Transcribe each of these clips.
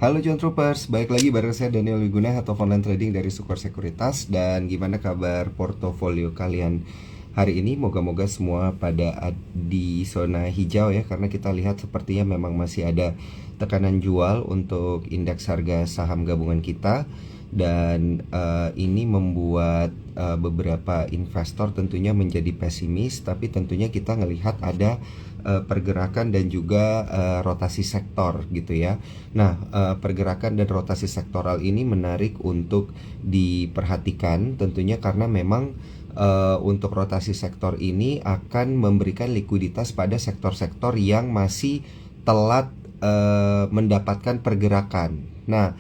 Halo John Troopers, balik lagi bareng saya Daniel Wiguna atau online trading dari Sukor Sekuritas. Dan gimana kabar portofolio kalian hari ini? Moga-moga semua pada di zona hijau ya, karena kita lihat sepertinya memang masih ada tekanan jual untuk indeks harga saham gabungan kita. Dan ini membuat beberapa investor tentunya menjadi pesimis, tapi tentunya kita ngelihat ada pergerakan dan juga rotasi sektor gitu ya. Nah, pergerakan dan rotasi sektoral ini menarik untuk diperhatikan tentunya karena memang untuk rotasi sektor ini akan memberikan likuiditas pada sektor-sektor yang masih telat mendapatkan pergerakan. Nah,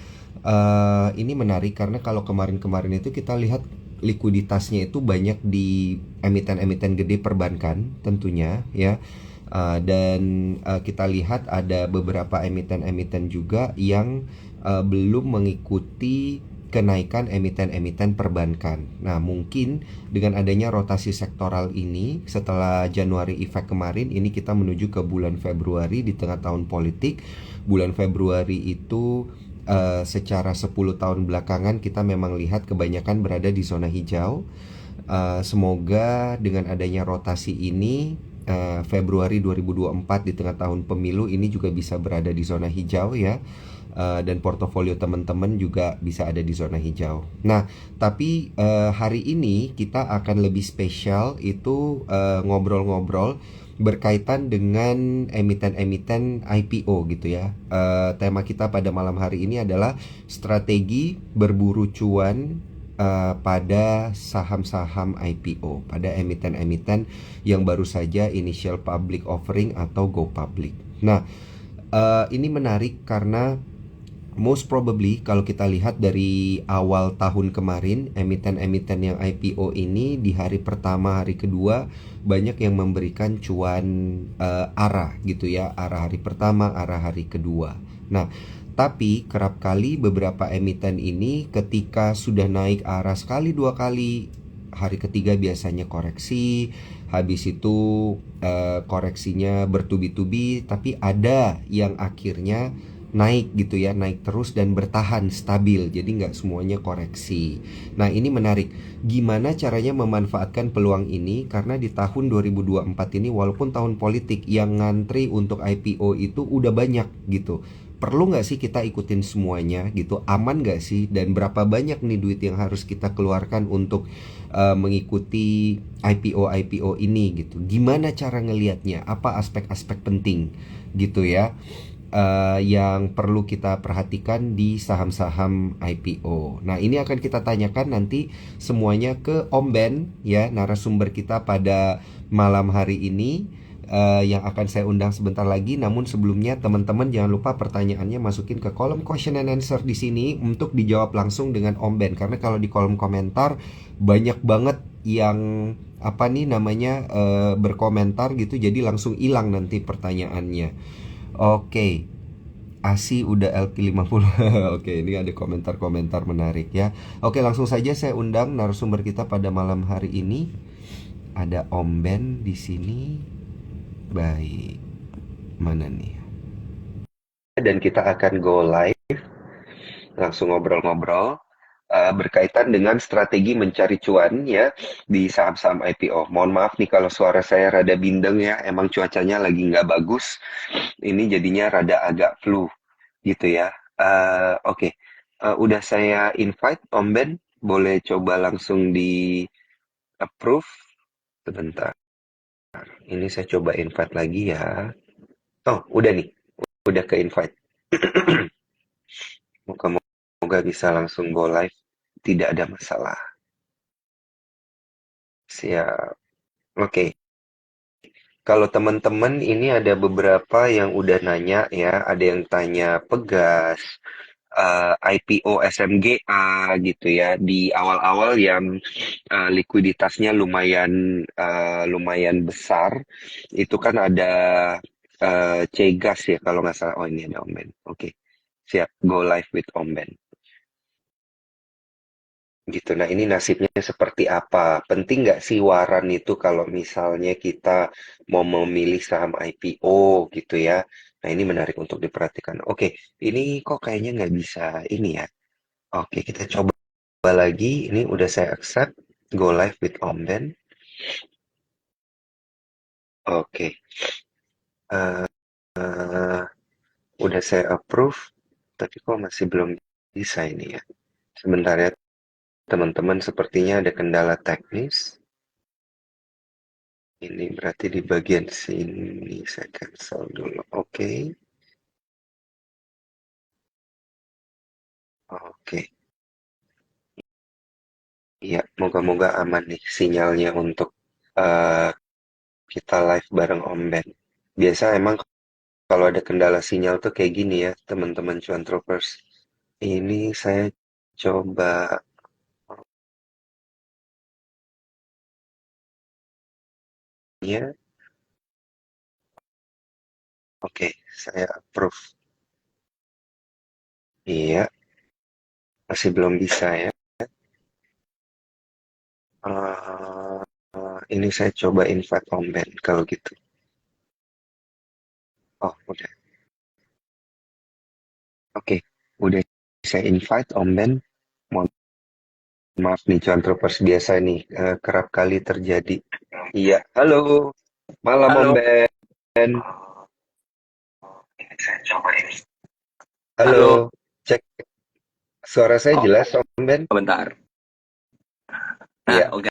ini menarik karena kalau kemarin-kemarin itu kita lihat likuiditasnya itu banyak di emiten-emiten gede perbankan tentunya ya. Dan kita lihat ada beberapa emiten-emiten juga yang belum mengikuti kenaikan emiten-emiten perbankan. Nah, mungkin dengan adanya rotasi sektoral ini setelah Januari effect kemarin, ini kita menuju ke bulan Februari di tengah tahun politik. Bulan Februari itu secara 10 tahun belakangan kita memang lihat kebanyakan berada di zona hijau. Semoga dengan adanya rotasi ini Februari 2024 di tengah tahun pemilu ini juga bisa berada di zona hijau ya. Dan portofolio teman-teman juga bisa ada di zona hijau. Nah, tapi hari ini kita akan lebih spesial itu ngobrol-ngobrol berkaitan dengan emiten-emiten IPO gitu ya. Tema kita pada malam hari ini adalah strategi berburu cuan pada saham-saham IPO, pada emiten-emiten yang baru saja initial public offering atau go public. Nah, ini menarik karena most probably kalau kita lihat dari awal tahun kemarin, emiten-emiten yang IPO ini di hari pertama, hari kedua banyak yang memberikan cuan arah gitu ya, arah hari pertama, arah hari kedua. Nah, tapi kerap kali beberapa emiten ini ketika sudah naik arah sekali dua kali, hari ketiga biasanya koreksi, habis itu koreksinya bertubi-tubi, tapi ada yang akhirnya naik gitu ya, naik terus dan bertahan stabil, jadi nggak semuanya koreksi. Nah, ini menarik, gimana caranya memanfaatkan peluang ini, karena di tahun 2024 ini walaupun tahun politik, yang ngantri untuk IPO itu udah banyak gitu. Perlu nggak sih kita ikutin semuanya gitu, aman nggak sih, dan berapa banyak nih duit yang harus kita keluarkan untuk mengikuti IPO ini gitu. Gimana cara ngelihatnya, apa aspek-aspek penting gitu ya, yang perlu kita perhatikan di saham-saham IPO. Nah, ini akan kita tanyakan nanti semuanya ke Om Ben ya, narasumber kita pada malam hari ini, yang akan saya undang sebentar lagi. Namun sebelumnya teman-teman jangan lupa pertanyaannya masukin ke kolom question and answer di sini untuk dijawab langsung dengan Om Ben, karena kalau di kolom komentar banyak banget yang apa nih namanya berkomentar gitu, jadi langsung hilang nanti pertanyaannya. Oke, ASI udah LP50. Oke, ini ada komentar-komentar menarik ya. Oke, langsung saja saya undang narasumber kita pada malam hari ini. Ada Om Ben di sini. Baik, mana nih? Dan kita akan go live, langsung ngobrol-ngobrol berkaitan dengan strategi mencari cuan ya di saham-saham IPO. Mohon maaf nih kalau suara saya rada bindeng ya, emang cuacanya lagi nggak bagus. Ini jadinya rada agak flu gitu ya. Oke. Udah saya invite Om Ben, boleh coba langsung di approve. Sebentar, ini saya coba invite lagi ya. Oh, udah nih, udah ke invite. Moga-moga bisa langsung go live, tidak ada masalah. Siap. Oke. Kalau teman-teman ini ada beberapa yang udah nanya ya, ada yang tanya Pegas, IPO SMGA gitu ya, di awal-awal yang likuiditasnya lumayan besar, itu kan ada Cegas ya kalau nggak salah. Oh, ini ada Om Ben. Oke, siap, go live with Om Ben. Gitu. Nah, ini nasibnya seperti apa? Penting nggak sih waran itu kalau misalnya kita mau memilih saham IPO gitu ya? Nah, ini menarik untuk diperhatikan. Oke, ini kok kayaknya nggak bisa ini ya. Oke, kita coba lagi. Ini udah saya accept. Go live with Omben. Oke, eh, eh, udah saya approve. Tapi kok masih belum bisa ini ya. Sebentar ya, teman-teman. Sepertinya ada kendala teknis. Ini berarti di bagian sini saya cancel dulu. Oke, oke. Iya, moga-moga aman nih sinyalnya untuk eh, kita live bareng Om Ben. Biasa emang kalau ada kendala sinyal tuh kayak gini ya, teman-teman cuan troopers. Ini saya coba ya. Oke, saya approve. Iya, masih belum bisa ya. Ini saya coba invite Om Ben kalau gitu. Oh, udah. Oke, udah saya invite Om Ben. Mohon maaf nih cuan troopers biasa nih, kerap kali terjadi. Iya, halo, malam Om Halo, Ben. Halo, halo. cek suara saya Oh, jelas Om Ben? bentar. Nah, Iya, oke,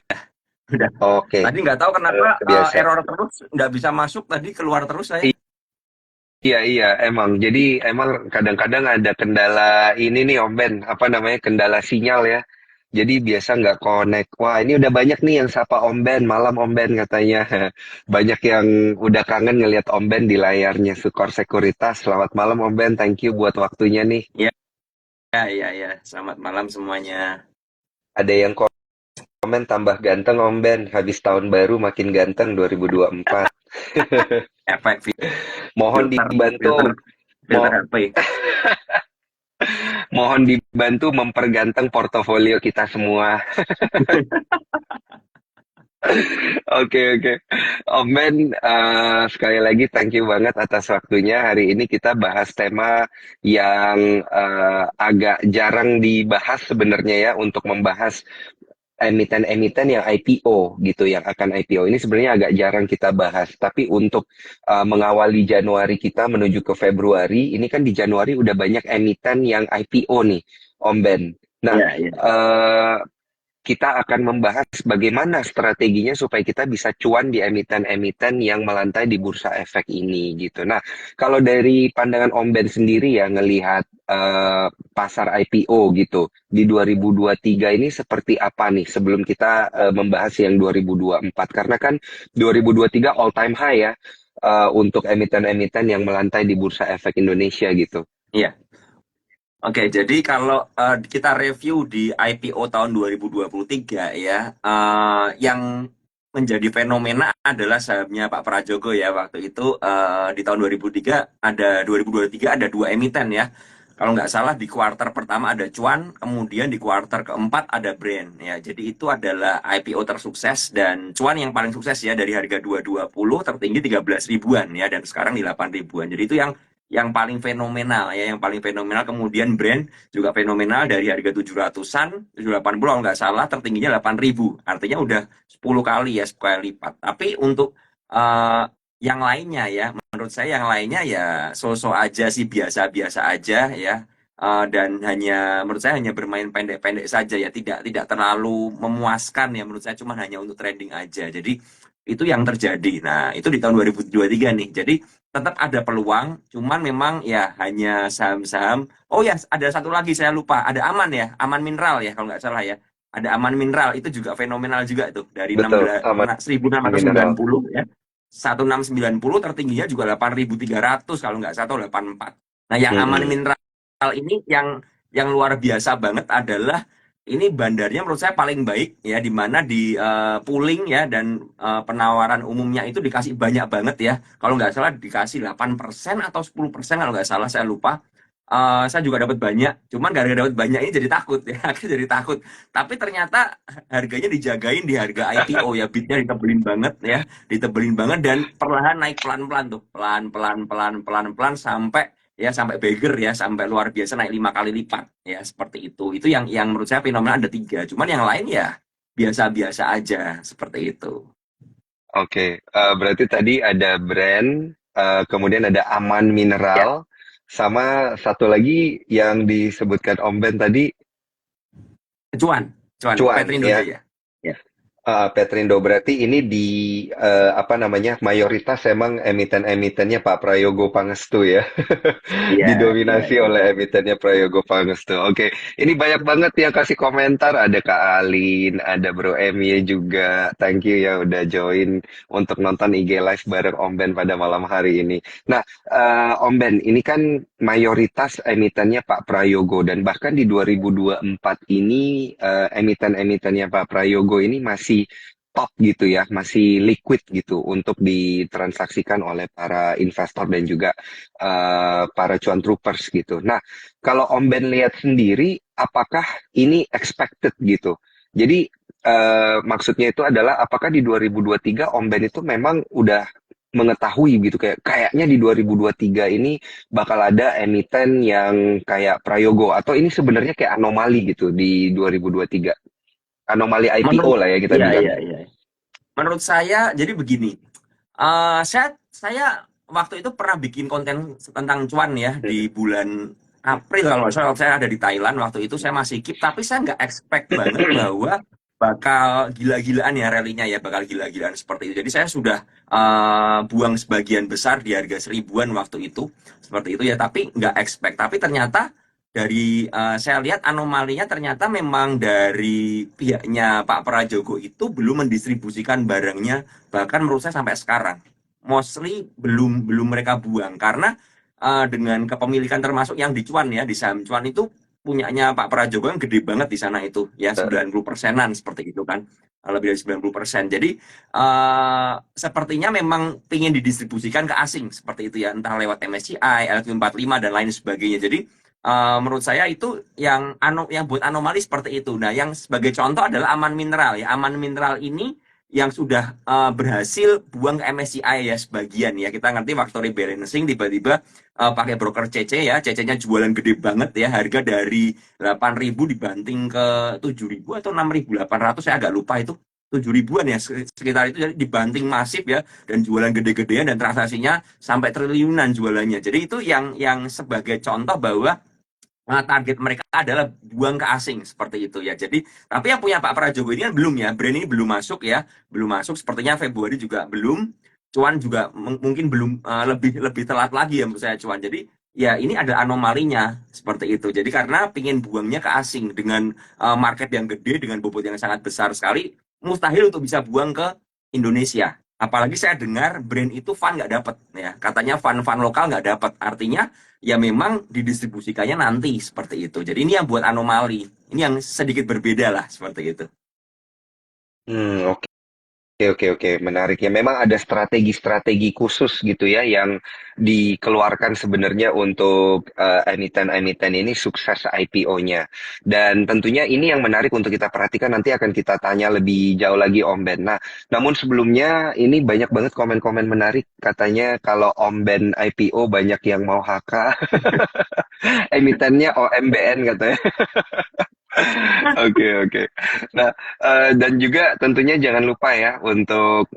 udah. oke, Tadi nggak tahu kenapa biasa. error terus, nggak bisa masuk tadi keluar terus saya. Iya, iya, emang. Jadi emang kadang-kadang ada kendala ini nih Om Ben, apa namanya, kendala sinyal ya. Jadi biasa nggak connect. Wah, ini udah banyak nih yang sapa Om Ben, malam Om Ben katanya. Banyak yang udah kangen ngelihat Om Ben di layarnya Sukor Sekuritas. Selamat malam Om Ben, thank you buat waktunya nih. Iya, ya, ya, ya. Selamat malam semuanya. Ada yang komen tambah ganteng Om Ben, habis tahun baru makin ganteng 2024. Efek Mohon filter, dibantu, filter, filter mo HP. mohon dibantu memperganteng portofolio kita semua. Oke, oke. Om Ben, sekali lagi thank you banget atas waktunya. Hari ini kita bahas tema yang agak jarang dibahas sebenarnya ya, untuk membahas emiten-emiten yang IPO gitu, yang akan IPO ini sebenarnya agak jarang kita bahas. Tapi untuk mengawali Januari kita menuju ke Februari, ini kan di Januari udah banyak emiten yang IPO nih, Om Ben. Nah, Iya, iya. eh, kita akan membahas bagaimana strateginya supaya kita bisa cuan di emiten-emiten yang melantai di bursa efek ini gitu. Nah, kalau dari pandangan Om Ben sendiri ya ngelihat pasar IPO gitu di 2023 ini seperti apa nih sebelum kita membahas yang 2024, karena kan 2023 all time high ya untuk emiten-emiten yang melantai di bursa efek Indonesia gitu. Iya. Oke, jadi kalau kita review di IPO tahun 2023 ya, yang menjadi fenomena adalah sahamnya Pak Prajogo ya waktu itu di tahun 2023 ada dua emiten ya. Kalau nggak salah di kuartal pertama ada Cuan, kemudian di kuartal keempat ada Brand ya. Jadi itu adalah IPO tersukses dan Cuan yang paling sukses ya dari harga 220 tertinggi 13 ribuan ya dan sekarang di 8 ribuan. Jadi itu yang paling fenomenal ya, yang paling fenomenal. Kemudian Brand juga fenomenal dari harga 700-an, 780 kalau nggak salah, tertingginya 8.000. Artinya udah 10 kali ya, 10 kali lipat. Tapi untuk uh, yang lainnya ya, menurut saya yang lainnya ya so-so aja sih, biasa-biasa aja ya. Dan hanya menurut saya hanya bermain pendek-pendek saja ya, tidak terlalu memuaskan ya menurut saya, cuma hanya untuk trading aja. Jadi itu yang terjadi. Nah, itu di tahun 2023 nih. Jadi tetap ada peluang, cuman memang ya hanya saham-saham. Oh ya, ada satu lagi saya lupa, ada Aman ya, Aman Mineral ya kalau nggak salah ya. Ada Aman Mineral itu juga fenomenal juga tuh dari Betul, 16 aman 1690 mineral. ya. 1690 tertingginya juga 8.300 kalau nggak salah, atau 84. Nah, yang Aman Mm-mm. Mineral ini yang luar biasa banget adalah ini bandarnya menurut saya paling baik ya, di mana di pooling ya dan penawaran umumnya itu dikasih banyak banget ya. Kalau nggak salah dikasih 8% atau 10% kalau nggak salah, saya lupa. saya juga dapat banyak, cuman gara-gara dapat banyak ini jadi takut ya, akhirnya jadi takut. Tapi ternyata harganya dijagain di harga IPO ya, bitnya ditebelin banget ya, ditebelin banget dan perlahan naik pelan-pelan tuh, pelan-pelan, pelan-pelan, pelan sampai ya sampai beggar ya, sampai luar biasa naik 5 kali lipat ya seperti itu. Itu yang menurut saya fenomena ada tiga, cuman yang lain ya biasa-biasa aja seperti itu. Oke, berarti tadi ada brand, kemudian ada Aman Ya, Mineral, sama satu lagi yang disebutkan Om Ben tadi, cuan, cuan, Cuan Petrindo ya. Jaya. Ya, Petrindo berarti ini di apa namanya mayoritas emang emiten-emitennya Pak Prayogo Pangestu ya. iya, iya, Didominasi iya. oleh emitennya Prayogo Pangestu. Oke, ini banyak banget yang kasih komentar. Ada Kak Alin, ada Bro Emil juga. Thank you ya udah join untuk nonton IG Live bareng Om Ben pada malam hari ini. Nah, Om Ben, ini kan mayoritas emitennya Pak Prayogo dan bahkan di 2024 ini emiten-emitennya Pak Prayogo ini masih top gitu ya, masih liquid gitu untuk ditransaksikan oleh para investor dan juga para cuan troopers gitu. Nah, kalau Om Ben lihat sendiri, apakah ini expected gitu? Jadi maksudnya itu adalah apakah di 2023 Om Ben itu memang udah mengetahui gitu kayaknya di 2023 ini bakal ada emiten yang kayak Prayogo atau ini sebenarnya kayak anomali gitu di 2023. Anomali IPO Menurut, lah ya kita iya, bilang. iya, iya. Menurut saya, jadi begini. Saya waktu itu pernah bikin konten tentang cuan ya di bulan April kalau nggak salah saya ada di Thailand waktu itu saya masih keep tapi saya nggak expect banget bahwa bakal gila-gilaan ya rally-nya ya bakal gila-gilaan seperti itu. Jadi saya sudah buang sebagian besar di harga seribuan waktu itu seperti itu ya tapi nggak expect tapi ternyata dari saya lihat anomalinya ternyata memang dari pihaknya Pak Prajogo itu belum mendistribusikan barangnya bahkan menurut saya sampai sekarang mostly belum belum mereka buang karena dengan kepemilikan termasuk yang di Cuan ya di saham Cuan itu punyanya Pak Prajogo yang gede banget di sana itu ya 90%-an seperti itu kan. Lebih dari 90%. Jadi sepertinya memang ingin didistribusikan ke asing seperti itu ya entah lewat MSCI, LQ45 dan lain sebagainya. Jadi menurut saya itu yang buat anomali seperti itu. Nah, yang sebagai contoh adalah Aman Mineral ya. Aman Mineral ini yang sudah berhasil buang ke MSCI ya sebagian ya. Kita ngerti waktu rebalancing tiba-tiba pakai broker CC ya. CC-nya jualan gede banget ya. Harga dari 8.000 dibanting ke 7.000 atau 6.800 saya agak lupa itu. 7.000-an ya sekitar itu jadi dibanting masif ya dan jualan gede-gedean dan transaksinya sampai triliunan jualannya. Jadi itu yang sebagai contoh bahwa target mereka adalah buang ke asing seperti itu ya. Jadi tapi yang punya Pak Prajogo ini kan belum ya, brand ini belum masuk ya, belum masuk. Sepertinya Februari juga belum, cuan juga mungkin belum lebih lebih telat lagi ya menurut saya cuan. Jadi ya ini ada anomalinya seperti itu. Jadi karena pingin buangnya ke asing dengan market yang gede, dengan bobot yang sangat besar sekali, mustahil untuk bisa buang ke Indonesia. Apalagi saya dengar brand itu fund nggak dapat ya, katanya fund-fund lokal nggak dapat. Artinya ya memang didistribusikannya nanti seperti itu. Jadi ini yang buat anomali. Ini yang sedikit berbeda lah seperti itu. Oke. Oke, oke, oke, menarik ya. Memang ada strategi-strategi khusus gitu ya yang dikeluarkan sebenarnya untuk emiten-emiten ini sukses IPO-nya. Dan tentunya ini yang menarik untuk kita perhatikan nanti akan kita tanya lebih jauh lagi Om Ben. Nah, namun sebelumnya ini banyak banget komen-komen menarik katanya kalau Om Ben IPO banyak yang mau HK, emitennya OMBN katanya. Oke, oke. Nah, dan juga tentunya jangan lupa ya untuk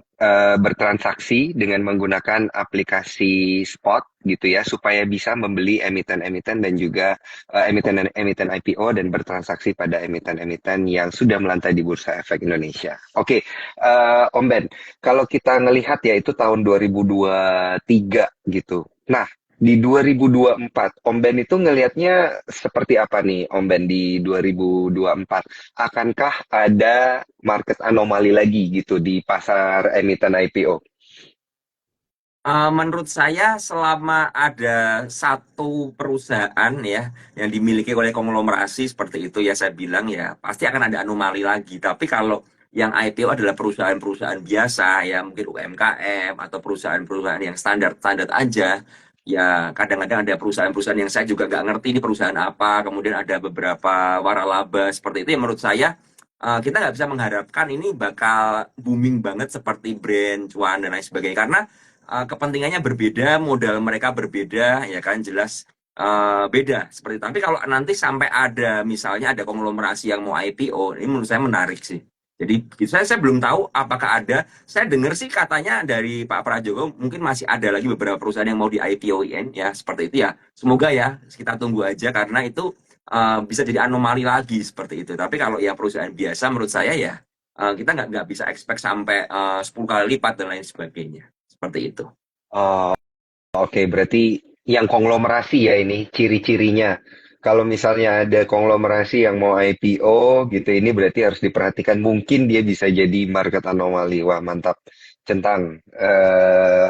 bertransaksi dengan menggunakan aplikasi spot gitu ya, supaya bisa membeli emiten-emiten dan juga emiten-emiten IPO dan bertransaksi pada emiten-emiten yang sudah melantai di Bursa Efek Indonesia. Oke, Om Ben, kalau kita ngelihat ya itu tahun 2023 gitu. Nah, di 2024, Om Ben itu ngelihatnya seperti apa nih, Om Ben di 2024? Akankah ada market anomali lagi gitu di pasar emiten IPO? Menurut saya selama ada satu perusahaan ya yang dimiliki oleh konglomerasi seperti itu ya saya bilang ya pasti akan ada anomali lagi. Tapi kalau yang IPO adalah perusahaan-perusahaan biasa ya mungkin UMKM atau perusahaan-perusahaan yang standar-standar aja ya kadang-kadang ada perusahaan-perusahaan yang saya juga nggak ngerti ini perusahaan apa, kemudian ada beberapa waralaba seperti itu yang menurut saya kita nggak bisa mengharapkan ini bakal booming banget seperti brand cuan dan lain sebagainya karena kepentingannya berbeda, modal mereka berbeda, ya kan jelas beda seperti itu. Tapi kalau nanti sampai ada misalnya ada konglomerasi yang mau IPO, ini menurut saya menarik sih. Jadi saya belum tahu apakah ada. Saya dengar sih katanya dari Pak Prajogo mungkin masih ada lagi beberapa perusahaan yang mau di IPO-in ya seperti itu ya. Semoga ya kita tunggu aja karena itu bisa jadi anomali lagi seperti itu. Tapi kalau ya perusahaan biasa menurut saya ya kita nggak bisa expect sampai 10 kali lipat dan lain sebagainya. Seperti itu. Oh, oke, berarti yang konglomerasi ya ini ciri-cirinya. Kalau misalnya ada konglomerasi yang mau IPO gitu, ini berarti harus diperhatikan. Mungkin dia bisa jadi market anomali. Wah, mantap. Centang.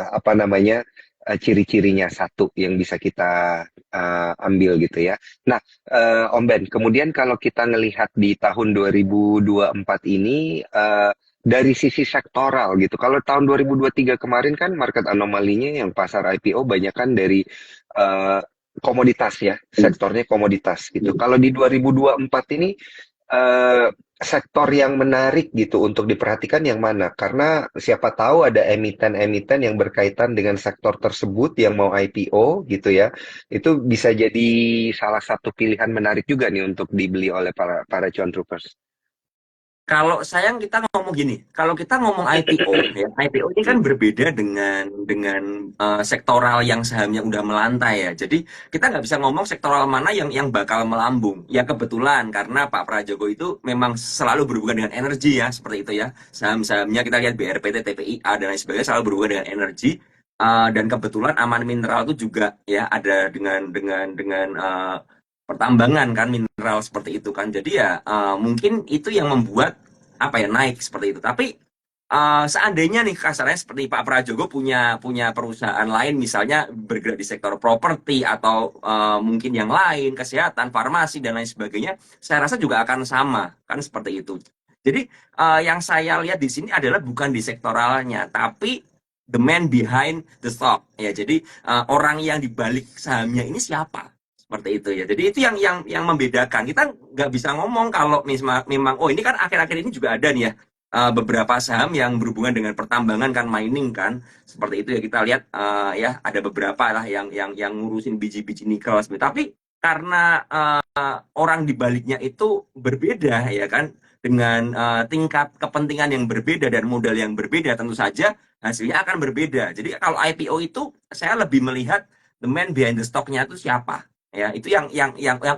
Apa namanya? Ciri-cirinya satu yang bisa kita ambil gitu ya. Nah, Om Ben, kemudian kalau kita ngelihat di tahun 2024 ini, dari sisi sektoral gitu. Kalau tahun 2023 kemarin kan market anomalinya yang pasar IPO banyak kan dari eh, komoditas ya, sektornya komoditas gitu. Kalau di 2024 ini sektor yang menarik gitu untuk diperhatikan yang mana? Karena siapa tahu ada emiten-emiten yang berkaitan dengan sektor tersebut yang mau IPO gitu ya. Itu bisa jadi salah satu pilihan menarik juga nih untuk dibeli oleh para cuan troopers. Kalau sayang kita ngomong gini, kalau kita ngomong IPO, ya IPO ini kan berbeda dengan sektoral yang sahamnya udah melantai ya. Jadi kita nggak bisa ngomong sektoral mana yang bakal melambung. Ya kebetulan karena Pak Prajogo itu memang selalu berhubungan dengan energi ya, seperti itu ya. Saham-sahamnya kita lihat BRPT, TPIA dan lain sebagainya selalu berhubungan dengan energi. Dan kebetulan Aman Mineral itu juga ya ada dengan pertambangan kan mineral seperti itu kan. Jadi ya mungkin itu yang membuat apa ya naik seperti itu. Tapi seandainya nih kasarnya seperti Pak Prajogo punya punya perusahaan lain misalnya bergerak di sektor properti atau mungkin yang lain, kesehatan, farmasi dan lain sebagainya, saya rasa juga akan sama kan seperti itu. Jadi yang saya lihat di sini adalah bukan di sektoralnya, tapi the man behind the stock ya. Jadi orang yang dibalik sahamnya ini siapa? Seperti itu ya. Jadi itu yang membedakan. Kita nggak bisa ngomong kalau memang oh ini kan akhir-akhir ini juga ada nih ya beberapa saham yang berhubungan dengan pertambangan kan mining kan seperti itu ya kita lihat ya ada beberapa lah yang ngurusin biji-biji nikel seperti itu. Tapi karena orang di baliknya itu berbeda ya kan dengan tingkat kepentingan yang berbeda dan modal yang berbeda tentu saja hasilnya akan berbeda. Jadi kalau IPO itu saya lebih melihat the man behind the stock-nya itu siapa ya itu yang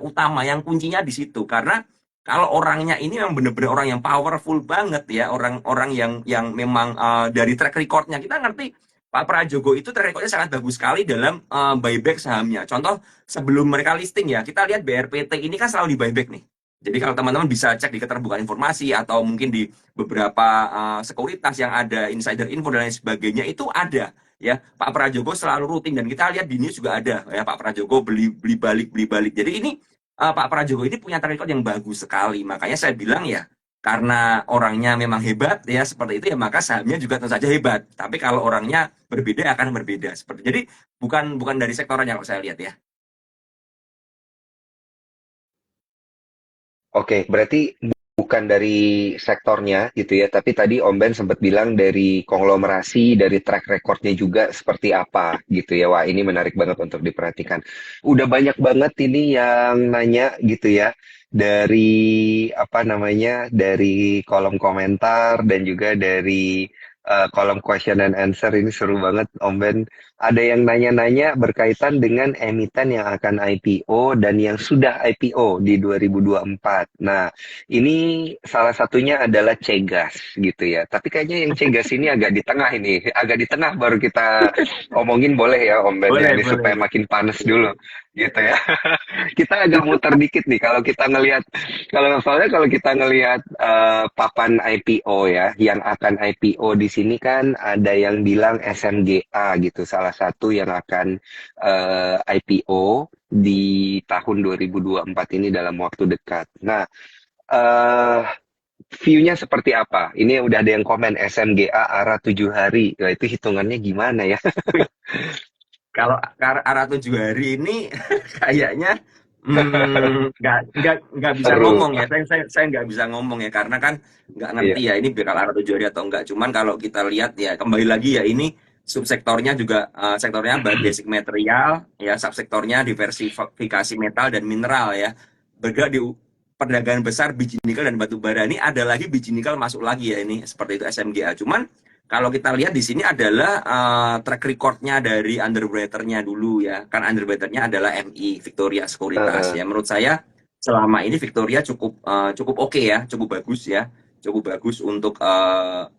utama yang kuncinya di situ karena kalau orangnya ini memang benar-benar orang yang powerful banget ya orang-orang yang memang dari track recordnya kita ngerti Pak Prajogo itu track recordnya sangat bagus sekali dalam buyback sahamnya contoh sebelum mereka listing ya kita lihat BRPT ini kan selalu di buyback nih jadi kalau teman-teman bisa cek di keterbukaan informasi atau mungkin di beberapa sekuritas yang ada insider info dan lain sebagainya itu ada ya Pak Prajogo selalu rutin dan kita lihat di news juga ada ya Pak Prajogo beli balik jadi ini Pak Prajogo ini punya track record yang bagus sekali makanya saya bilang ya karena orangnya memang hebat ya seperti itu ya maka sahamnya juga tentu saja hebat tapi kalau orangnya berbeda akan berbeda seperti jadi bukan bukan dari sektornya kalau saya lihat ya. Oke, berarti bukan dari sektornya gitu ya, tapi tadi Om Ben sempat bilang dari konglomerasi, dari track recordnya juga seperti apa gitu ya. Wah, ini menarik banget untuk diperhatikan. Udah banyak banget ini yang nanya gitu ya, dari apa namanya, dari kolom komentar dan juga dari kolom question and answer ini seru banget Om Ben. Ada yang nanya-nanya berkaitan dengan emiten yang akan IPO dan yang sudah IPO di 2024. Nah, ini salah satunya adalah Cegas gitu ya. Tapi kayaknya yang Cegas ini agak di tengah ini, agak di tengah baru kita omongin boleh ya Om Ben ya, Boleh, ini boleh. supaya makin panas dulu gitu ya. Kita agak muter dikit nih kalau kita ngelihat kalau kita ngelihat papan IPO ya, yang akan IPO di sini kan ada yang bilang SMGA gitu, salah satu yang akan IPO di tahun 2024 ini dalam waktu dekat. Nah, eh view-nya seperti apa? Ini udah ada yang komen SMGA arah 7 hari. Nah, itu hitungannya gimana ya? kalau arah 7 hari ini kayaknya nggak bisa Seru. ngomong ya. Saya nggak bisa ngomong ya karena kan nggak ngerti Iya. ya ini bakal arah 7 hari atau enggak. Cuman kalau kita lihat ya kembali lagi ya ini subsektornya juga sektornya basic material ya, subsektornya diversifikasi metal dan mineral ya. Bergerak di perdagangan besar biji nikel dan batu bara, ini ada lagi biji nikel masuk lagi ya ini seperti itu SMGA. Cuman kalau kita lihat di sini adalah track recordnya dari underwriter-nya dulu ya. Kan underwriter-nya adalah MI, Victoria Sekuritas Heeh. ya. Menurut saya selama ini Victoria cukup oke ya, cukup bagus ya. Cukup bagus untuk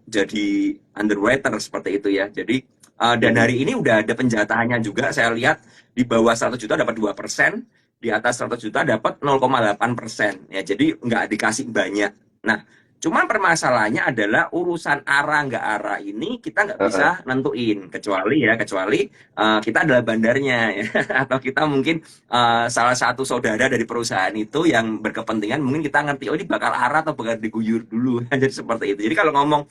jadi underwriter seperti itu ya. Jadi dan Mm-mm. hari ini udah ada penjatahannya juga. Saya lihat di bawah 100 juta dapat 2%, di atas 100 juta dapat 0,8% ya. Jadi nggak dikasih banyak. Nah, cuman permasalahannya adalah urusan arah nggak arah ini kita nggak Heeh. bisa nentuin kecuali kita adalah bandarnya ya. Atau kita mungkin salah satu saudara dari perusahaan itu yang berkepentingan, mungkin kita ngerti oh ini bakal arah atau bakal diguyur dulu. Jadi seperti itu. Jadi kalau ngomong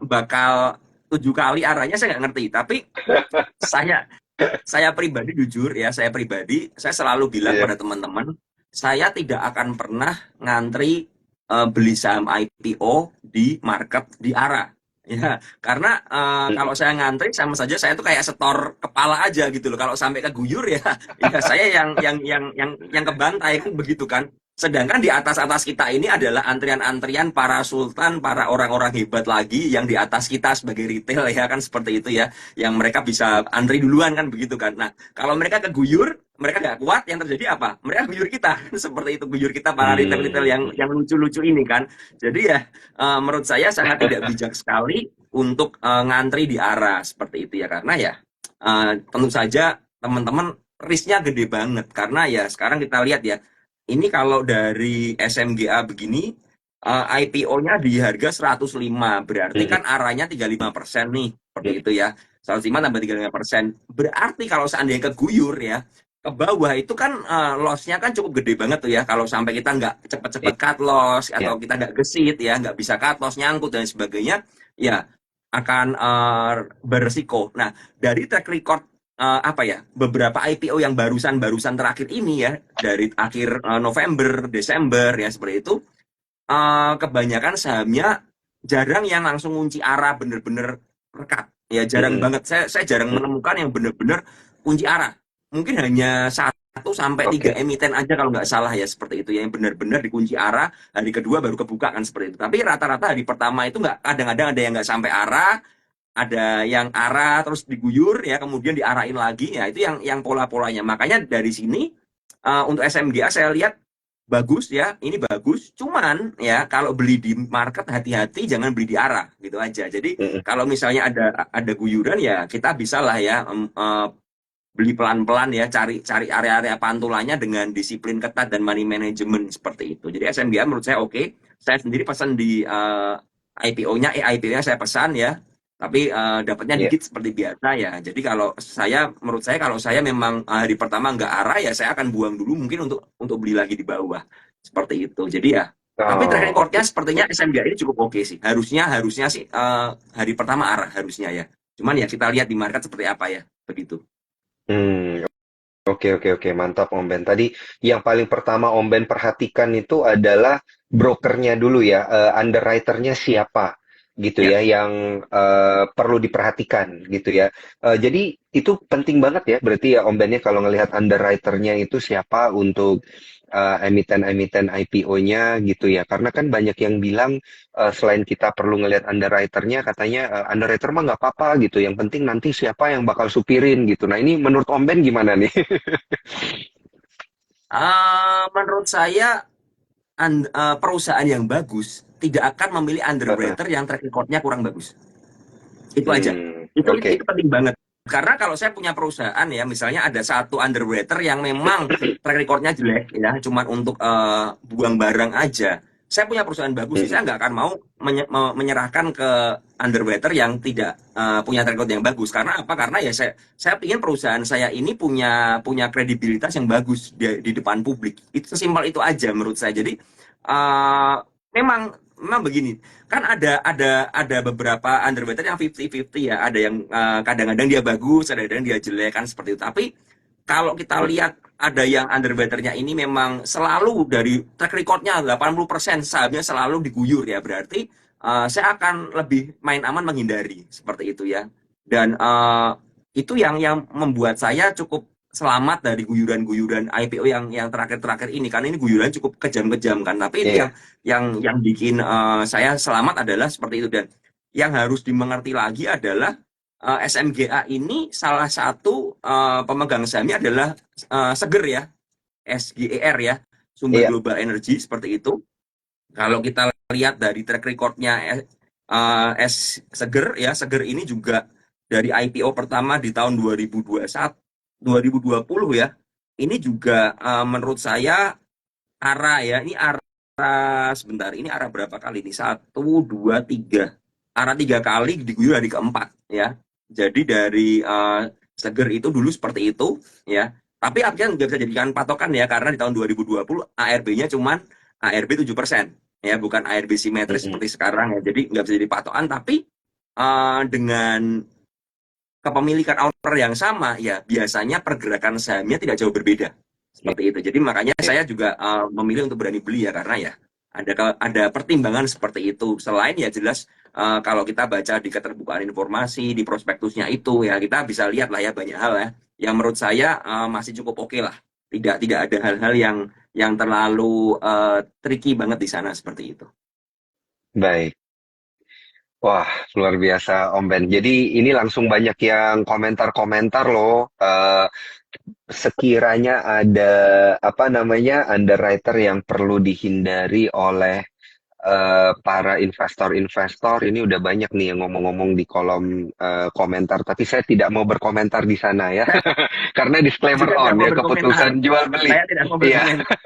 bakal 7 kali arahnya saya nggak ngerti, tapi saya saya pribadi jujur ya, saya selalu bilang Iya. pada teman-teman, saya tidak akan pernah ngantri beli saham IPO di market di ARA. Ya, karena kalau Mm-mm. saya ngantri sama saja saya tuh kayak setor kepala aja gitu loh. Kalau sampai keguyur ya, ya saya yang kebantai kan begitu kan. Sedangkan di atas-atas kita ini adalah antrian-antrian para sultan, para orang-orang hebat lagi yang di atas kita sebagai retail ya kan seperti itu ya, yang mereka bisa antri duluan kan begitu kan. Nah, kalau mereka keguyur, mereka nggak kuat, yang terjadi apa? Mereka guyur kita, seperti itu guyur kita para retail-retail yang Hmm. lucu-lucu ini kan. Jadi ya, menurut saya sangat tidak bijak sekali untuk ngantri di arah seperti itu ya, karena ya tentu saja teman-teman risknya gede banget karena ya sekarang kita lihat ya, ini kalau dari SMGA begini IPO-nya di harga 105, berarti Mm-mm. kan arahnya 35% nih, seperti Mm-mm. itu ya. 105 tambah 35%. Berarti kalau seandainya keguyur ya, ke bawah itu kan loss-nya kan cukup gede banget tuh ya. Kalau sampai kita nggak cepet-cepet cut loss, atau Iya. kita nggak gesit ya, nggak bisa cut loss, nyangkut dan sebagainya, ya akan beresiko. Nah, dari track record apa ya, beberapa IPO yang barusan terakhir ini ya, dari akhir November, Desember ya seperti itu, kebanyakan sahamnya jarang yang langsung kunci arah bener-bener rekat. Ya jarang Mm-mm. banget. Saya jarang Mm. menemukan yang bener-bener kunci arah. Mungkin hanya 1 sampai 3 Oke. emiten aja kalau nggak salah ya seperti itu ya, yang benar-benar dikunci arah, hari kedua baru kebuka kan seperti itu. Tapi rata-rata hari pertama itu nggak, kadang-kadang ada yang nggak sampai arah, ada yang arah terus diguyur ya kemudian diarahin lagi ya, itu yang pola-polanya. Makanya dari sini untuk SMGA saya lihat bagus ya, ini bagus. Cuman ya kalau beli di market hati-hati jangan beli di arah gitu aja. Jadi Mm-mm. kalau misalnya ada guyuran ya kita bisa lah ya beli pelan-pelan ya, cari cari area-area pantulannya dengan disiplin ketat dan money management seperti itu. Jadi SMGA menurut saya oke. Saya sendiri pesan di IPO-nya, IPO-nya saya pesan ya, tapi dapatnya Iya. dikit seperti biasa ya. Jadi kalau saya, menurut saya kalau saya memang hari pertama nggak arah ya saya akan buang dulu mungkin untuk beli lagi di bawah seperti itu. Jadi ya, tapi track Oh, recordnya oke. sepertinya SMGA ini cukup oke sih. Harusnya sih hari pertama arah harusnya ya. Cuman ya kita lihat di market seperti apa ya, begitu. Hmm. Oke, oke, oke, mantap Om Ben. Tadi yang paling pertama Om Ben perhatikan itu adalah brokernya dulu ya, underwriter-nya siapa gitu Ya. ya, yang perlu diperhatikan gitu ya. Jadi itu penting banget ya, berarti ya Om Ben ya kalau ngelihat underwriter-nya itu siapa untuk emiten-emiten IPO-nya gitu ya. Karena kan banyak yang bilang selain kita perlu ngelihat underwriter-nya, katanya underwriter mah nggak apa-apa gitu. Yang penting nanti siapa yang bakal supirin gitu. Nah ini menurut Om Ben gimana nih? Menurut saya perusahaan yang bagus tidak akan memilih Heeh. underwriter yang track record-nya kurang bagus. Itu aja. Itu Oke. penting banget. Karena kalau saya punya perusahaan ya, misalnya ada satu underwriter yang memang track record-nya jelek ya, cuma untuk buang barang aja. Saya punya perusahaan bagus sih, Mm-mm. saya nggak akan mau menyerahkan ke underwriter yang tidak punya track record yang bagus. Karena apa? Karena ya saya ingin perusahaan saya ini punya punya kredibilitas yang bagus di depan publik. Itu sesimpel itu aja menurut saya. Jadi uh, memang memang begini, kan ada beberapa underwriter yang 50-50 ya, ada yang kadang-kadang dia bagus, ada yang dia jelek kan seperti itu. Tapi kalau kita lihat ada yang underwriternya ini memang selalu dari track recordnya 80% sahamnya selalu diguyur ya, berarti saya akan lebih main aman menghindari seperti itu ya. Dan itu yang membuat saya cukup selamat dari guyuran-guyuran IPO yang terakhir-terakhir ini, karena ini guyuran cukup kejam-kejam kan. Tapi ini Iya. yang bikin saya selamat adalah seperti itu. Dan yang harus dimengerti lagi adalah SMGA ini salah satu pemegang sahamnya adalah Seger ya, SGER ya, Sumber Iya. Global Energy seperti itu. Kalau kita lihat dari track recordnya Seger ya, Seger ini juga dari IPO pertama di tahun 2021, 2020 ya, ini juga menurut saya arah ya, ini arah sebentar, ini arah berapa kali nih? 1, 2, 3, arah 3 kali diguyur hari keempat ya. Jadi dari Seger itu dulu seperti itu ya. Tapi artinya nggak bisa jadikan patokan ya, karena di tahun 2020 ARB-nya cuman ARB 7% ya, bukan ARB simetris Mm-mm. seperti sekarang ya. Jadi nggak bisa jadi patokan, tapi dengan kepemilikan owner yang sama ya, biasanya pergerakan sahamnya tidak jauh berbeda seperti itu. Jadi makanya Iya. saya juga memilih untuk berani beli ya, karena ya ada pertimbangan seperti itu. Selain ya jelas kalau kita baca di keterbukaan informasi di prospektusnya itu ya, kita bisa lihat lah ya banyak hal ya yang menurut saya masih cukup oke lah. Tidak ada hal-hal yang terlalu tricky banget di sana seperti itu. Baik. Wah, luar biasa Om Ben. Jadi ini langsung banyak yang komentar-komentar loh. Sekiranya ada apa namanya underwriter yang perlu dihindari oleh para investor-investor, ini udah banyak nih yang ngomong-ngomong di kolom komentar. Tapi saya tidak mau berkomentar di sana ya, Saya karena disclaimer juga tidak on mau ya, berkomentar. keputusan jual beli. Saya tidak mau Iya, berkomentar.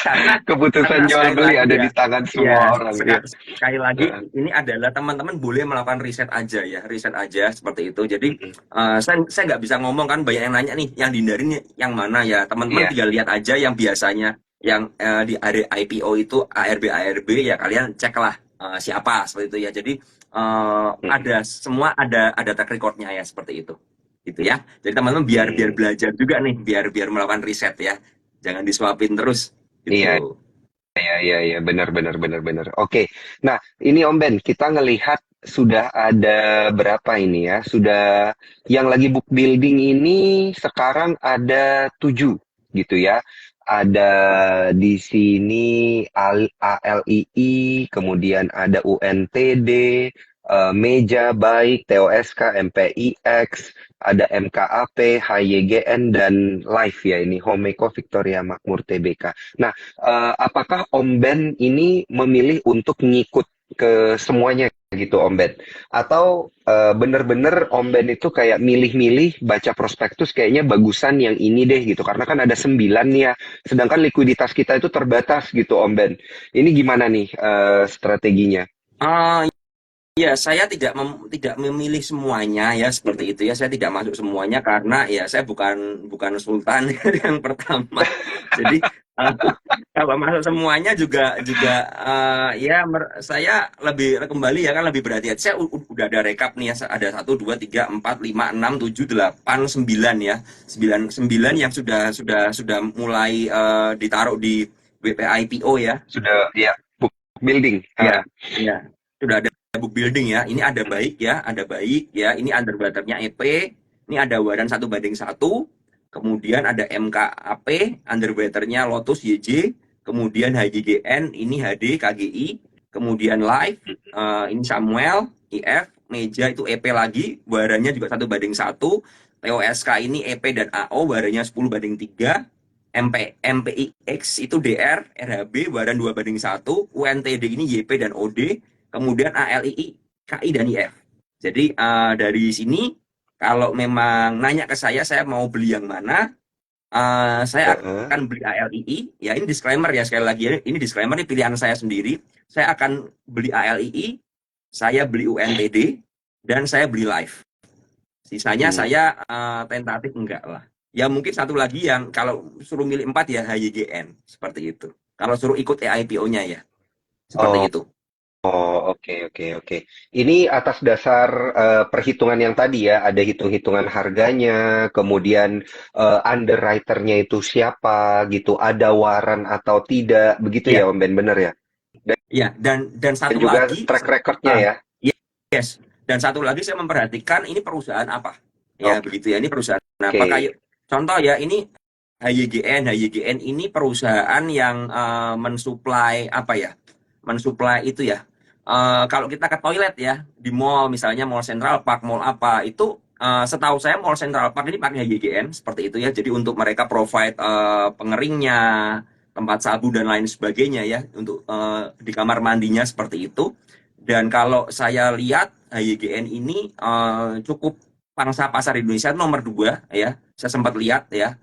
karena keputusan jual sekali beli lagi ada ya, di tangan ya semua orang. Iya. sekali lagi ini adalah teman-teman boleh melakukan riset aja ya, riset aja seperti itu. Jadi Mm-mm. saya nggak bisa ngomong kan, banyak yang nanya nih yang dihindarin yang mana ya, teman-teman Iya. tinggal lihat aja yang biasanya yang di IPO itu ARB ya, kalian ceklah siapa seperti itu ya. Jadi Mm-mm. ada track recordnya ya seperti itu gitu ya. Jadi teman-teman biar Hmm. belajar juga nih, biar melakukan riset ya, jangan disuapin terus Iya. gitu. Iya, iya, iya, benar, benar, benar, benar. Oke, nah ini Om Ben, kita ngelihat sudah ada berapa ini ya? Sudah yang lagi book building ini sekarang ada 7 gitu ya. Ada di sini ALII, kemudian ada UNTD, Meja Baik, TOSK, MPIX, ada MKAP, HYGN, dan Live ya ini Homeko Victoria Makmur TBK. Nah, apakah Om Ben ini memilih untuk ngikut ke semuanya gitu Om Ben? Atau bener-bener Om Ben itu kayak milih-milih baca prospektus kayaknya bagusan yang ini deh gitu. Karena kan ada 9 nih ya. Sedangkan likuiditas kita itu terbatas gitu Om Ben. Ini gimana nih strateginya? Ah, ya, saya tidak memilih semuanya ya seperti itu ya. Saya tidak masuk semuanya karena ya saya bukan sultan yang pertama. Jadi eh, kalau masuk semuanya juga ya saya lebih kembali ya kan, lebih berhati-hati. Saya udah ada rekap nih ya, ada 1, 2, 3, 4, 5, 6, 7, 8, 9 ya. 9 yang sudah mulai ditaruh di WPIPO ya. Sudah ya book building. Ya, ya. Sudah ada book building ya. Ini ada baik ya, ada baik ya. Ini underwriternya EP. Ini ada waran 1:1. Kemudian ada MKAP, underwriternya Lotus YJ. Kemudian HGGN, ini HD, KGI. Kemudian Live, ini Samuel, IF, Meja itu EP lagi, warannya juga 1:1. TOSK ini EP dan AO, warannya 10:3. MPIX itu DR, RHB, waran 2:1, UNTD ini YP dan OD, kemudian ALII, KI dan IF. Jadi dari sini kalau memang nanya ke saya mau beli yang mana, saya Heeh. akan beli ALII. Ya ini disclaimer ya, sekali lagi ini disclaimer, ini pilihan saya sendiri. Saya akan beli ALII, saya beli UNTD, dan saya beli Live. Sisanya Hmm. saya tentatif enggak lah. Ya mungkin satu lagi yang kalau suruh milih 4 ya HYGN seperti itu. Kalau suruh ikut EIPO-nya ya Seperti itu. Oh, oke, oke, oke. Ini atas dasar perhitungan yang tadi ya, ada hitung-hitungan harganya, kemudian underwriter-nya itu siapa gitu, ada waran atau tidak, begitu Iya, ya Om Ben, bener ya? Dan, iya. Dan dan satu juga lagi, track record-nya ah, ya. yes. Dan satu lagi saya memperhatikan ini perusahaan apa. Ya, Oke, begitu ya. Ini perusahaan apa? Kayak contoh ya, ini HYGN. HYGN ini perusahaan yang mensuplai apa ya? Mensuplai itu ya. Kalau kita ke toilet ya di mall, misalnya Mall Central Park, mall apa itu, setahu saya Mall Central Park ini pakai HYGN seperti itu ya. Jadi untuk mereka provide pengeringnya, tempat sabu dan lain sebagainya ya, untuk di kamar mandinya seperti itu. Dan kalau saya lihat HYGN ini cukup pangsa pasar Indonesia nomor 2 ya. Saya sempat lihat ya.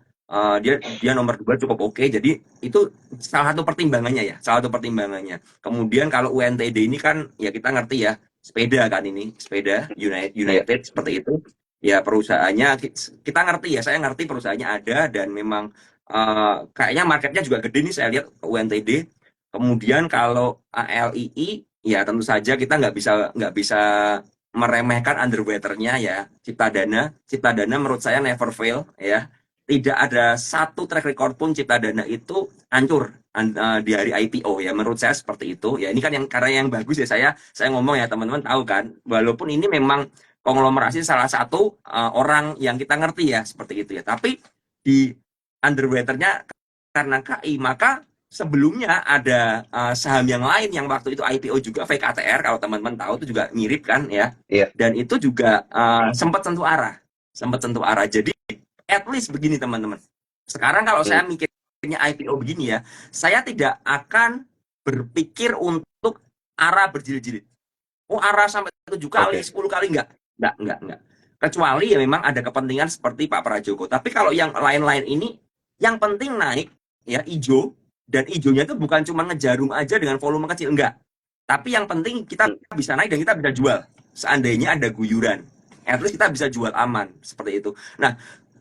Dia nomor 2 cukup oke. Jadi itu salah satu pertimbangannya ya. Salah satu pertimbangannya. Kemudian kalau UNTD ini kan ya kita ngerti ya, sepeda kan, ini sepeda United, iya. United seperti itu. Ya perusahaannya kita ngerti ya. Saya ngerti perusahaannya ada dan memang kayaknya marketnya juga gede nih saya lihat UNTD. Kemudian kalau ALII ya tentu saja kita nggak bisa meremehkan underwaternya ya. Ciptadana menurut saya never fail ya. Tidak ada satu track record pun Ciptadana itu hancur di hari IPO ya. Menurut saya seperti itu ya. Ini kan yang karena yang bagus ya, saya ngomong ya, teman-teman tahu kan. Walaupun ini memang konglomerasi salah satu orang yang kita ngerti ya seperti itu ya. Tapi di underwaternya karena KI, maka sebelumnya ada saham yang lain yang waktu itu IPO juga, VKTR, kalau teman-teman tahu itu juga mirip kan ya. Iya. Dan itu juga sempat sentuh arah. Jadi at least begini teman-teman. Sekarang kalau Hmm. saya mikirnya IPO begini ya, saya tidak akan berpikir untuk arah berjilid-jilid. Oh, arah sampai 7 kali, Oke. 10 kali enggak. Kecuali ya memang ada kepentingan seperti Pak Prajogo. Tapi kalau yang lain-lain ini, yang penting naik ya, hijau, dan hijaunya itu bukan cuma ngejarum aja dengan volume kecil, enggak. Tapi yang penting kita Hmm. bisa naik dan kita bisa jual. Seandainya ada guyuran, at least kita bisa jual aman seperti itu. Nah,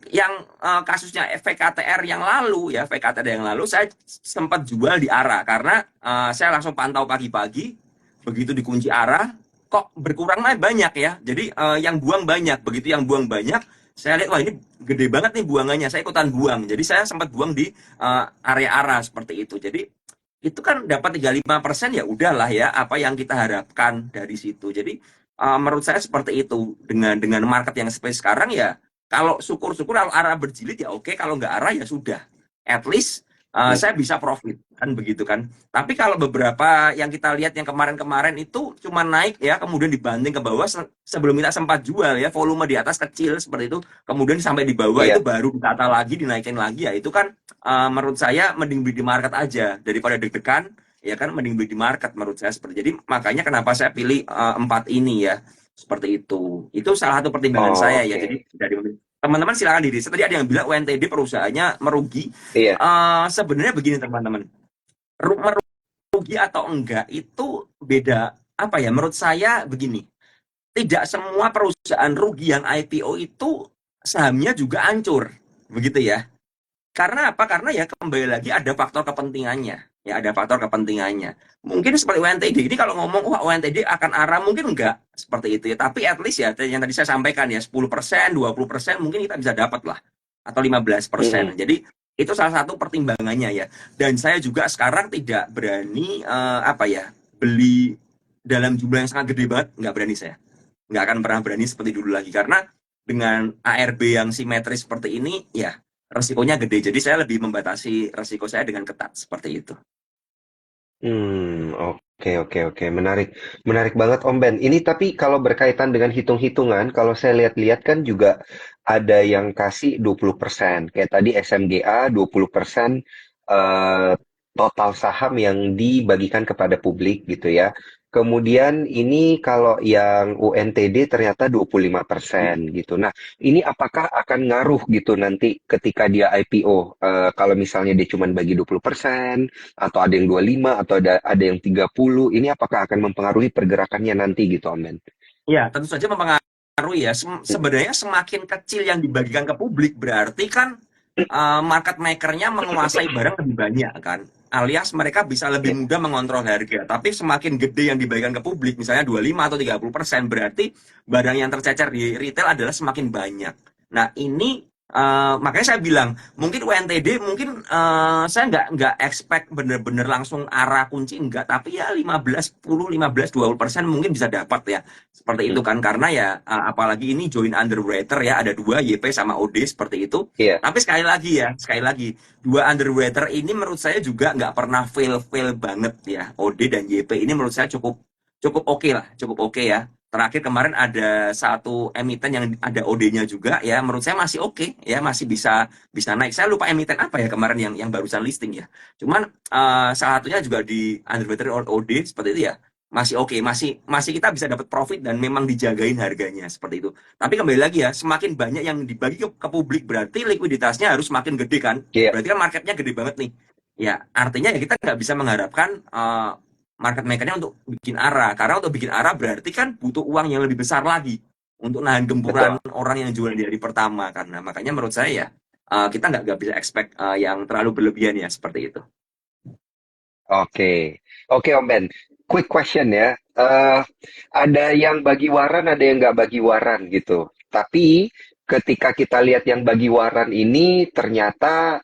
yang kasusnya VKTR yang lalu ya, VKTR yang lalu saya sempat jual di arah karena saya langsung pantau pagi-pagi, begitu dikunci arah kok berkurang banyak ya. Jadi yang buang banyak, begitu yang buang banyak, saya lihat wah ini gede banget nih buangannya, saya ikutan buang. Jadi saya sempat buang di area arah seperti itu. Jadi itu kan dapat 35% ya udahlah ya, apa yang kita harapkan dari situ. Jadi menurut saya seperti itu, dengan market yang seperti sekarang ya, kalau syukur-syukur kalau arah berjilid ya oke, kalau nggak arah ya sudah, at least Hmm. saya bisa profit kan begitu kan. Tapi kalau beberapa yang kita lihat yang kemarin-kemarin itu cuma naik ya, kemudian dibanting ke bawah sebelum kita sempat jual ya, volume di atas kecil seperti itu, kemudian sampai di bawah Iya. itu baru ditata lagi, dinaikin lagi ya, itu kan menurut saya mending beli di market aja daripada deg-degan ya kan, mending beli di market menurut saya seperti. Jadi makanya kenapa saya pilih 4 ini ya, seperti itu salah satu pertimbangan Oh, saya ya. oke. Jadi dari teman-teman silakan diri. Tadi ada yang bilang UNTD perusahaannya merugi. Iya. Sebenarnya begini teman-teman, merugi atau enggak itu beda apa ya, menurut saya begini, tidak semua perusahaan rugi yang IPO itu sahamnya juga hancur begitu ya. Karena apa? Karena ya kembali lagi ada faktor kepentingannya. Ya ada faktor kepentingannya. Mungkin seperti UNTD ini kalau ngomong wah UNTD akan arah, mungkin enggak seperti itu ya. Tapi at least ya yang tadi saya sampaikan ya, 10%, 20% mungkin kita bisa dapat lah, atau 15%. Mm-mm. Jadi itu salah satu pertimbangannya ya. Dan saya juga sekarang tidak berani apa ya, beli dalam jumlah yang sangat gede banget, nggak berani saya. Nggak akan pernah berani seperti dulu lagi karena dengan ARB yang simetris seperti ini ya resikonya gede. Jadi saya lebih membatasi resiko saya dengan ketat seperti itu. Oke, oke, oke, menarik, menarik banget Om Ben. Ini tapi kalau berkaitan dengan hitung-hitungan, kalau saya lihat-lihat kan juga ada yang kasih 20%. Kayak tadi SMGA 20% eh, total saham yang dibagikan kepada publik gitu ya. Kemudian ini kalau yang UNTD ternyata 25% gitu. Nah, ini apakah akan ngaruh gitu nanti ketika dia IPO? Kalau misalnya dia cuma bagi 20%, atau ada yang 25 atau ada yang 30, ini apakah akan mempengaruhi pergerakannya nanti gitu Om Ben? Ya, tentu saja mempengaruhi ya. Sebenarnya semakin kecil yang dibagikan ke publik berarti kan market makernya menguasai barang lebih banyak kan. alias mereka bisa lebih Ya. mudah mengontrol harga. Tapi semakin gede yang dibagikan ke publik, misalnya 25 atau 30%, berarti barang yang tercecer di retail adalah semakin banyak. Nah, ini makanya saya bilang, mungkin UNTD, mungkin saya nggak expect bener-bener langsung arah kunci, enggak, tapi ya 15, 10, 15, 20% mungkin bisa dapat ya. Seperti itu Hmm. kan, karena ya apalagi ini joint underwriter ya, ada dua, YP sama OD, seperti itu. Iya. Tapi sekali lagi, dua underwriter ini menurut saya juga nggak pernah fail banget ya. OD dan YP ini menurut saya cukup cukup oke lah, cukup oke ya. Terakhir kemarin ada satu emiten yang ada OD-nya juga ya, menurut saya masih oke ya, masih bisa bisa naik. Saya lupa emiten apa ya kemarin yang barusan listing ya. Cuman salah satunya juga di underwriter OD seperti itu ya. Masih oke, masih masih kita bisa dapat profit dan memang dijagain harganya seperti itu. Tapi kembali lagi ya, semakin banyak yang dibagi ke publik berarti likuiditasnya harus semakin gede kan. Iya. Berarti kan marketnya gede banget nih. Ya, artinya ya kita nggak bisa mengharapkan market makernya untuk bikin arah. Karena untuk bikin arah berarti kan butuh uang yang lebih besar lagi untuk nahan gempuran Betul. orang yang jual di hari pertama. Karena makanya menurut saya ya kita nggak bisa expect yang terlalu berlebihan ya seperti itu. Oke, oke Om Ben. Quick question ya. Ada yang bagi waran, ada yang nggak bagi waran gitu. Tapi ketika kita lihat yang bagi waran ini, ternyata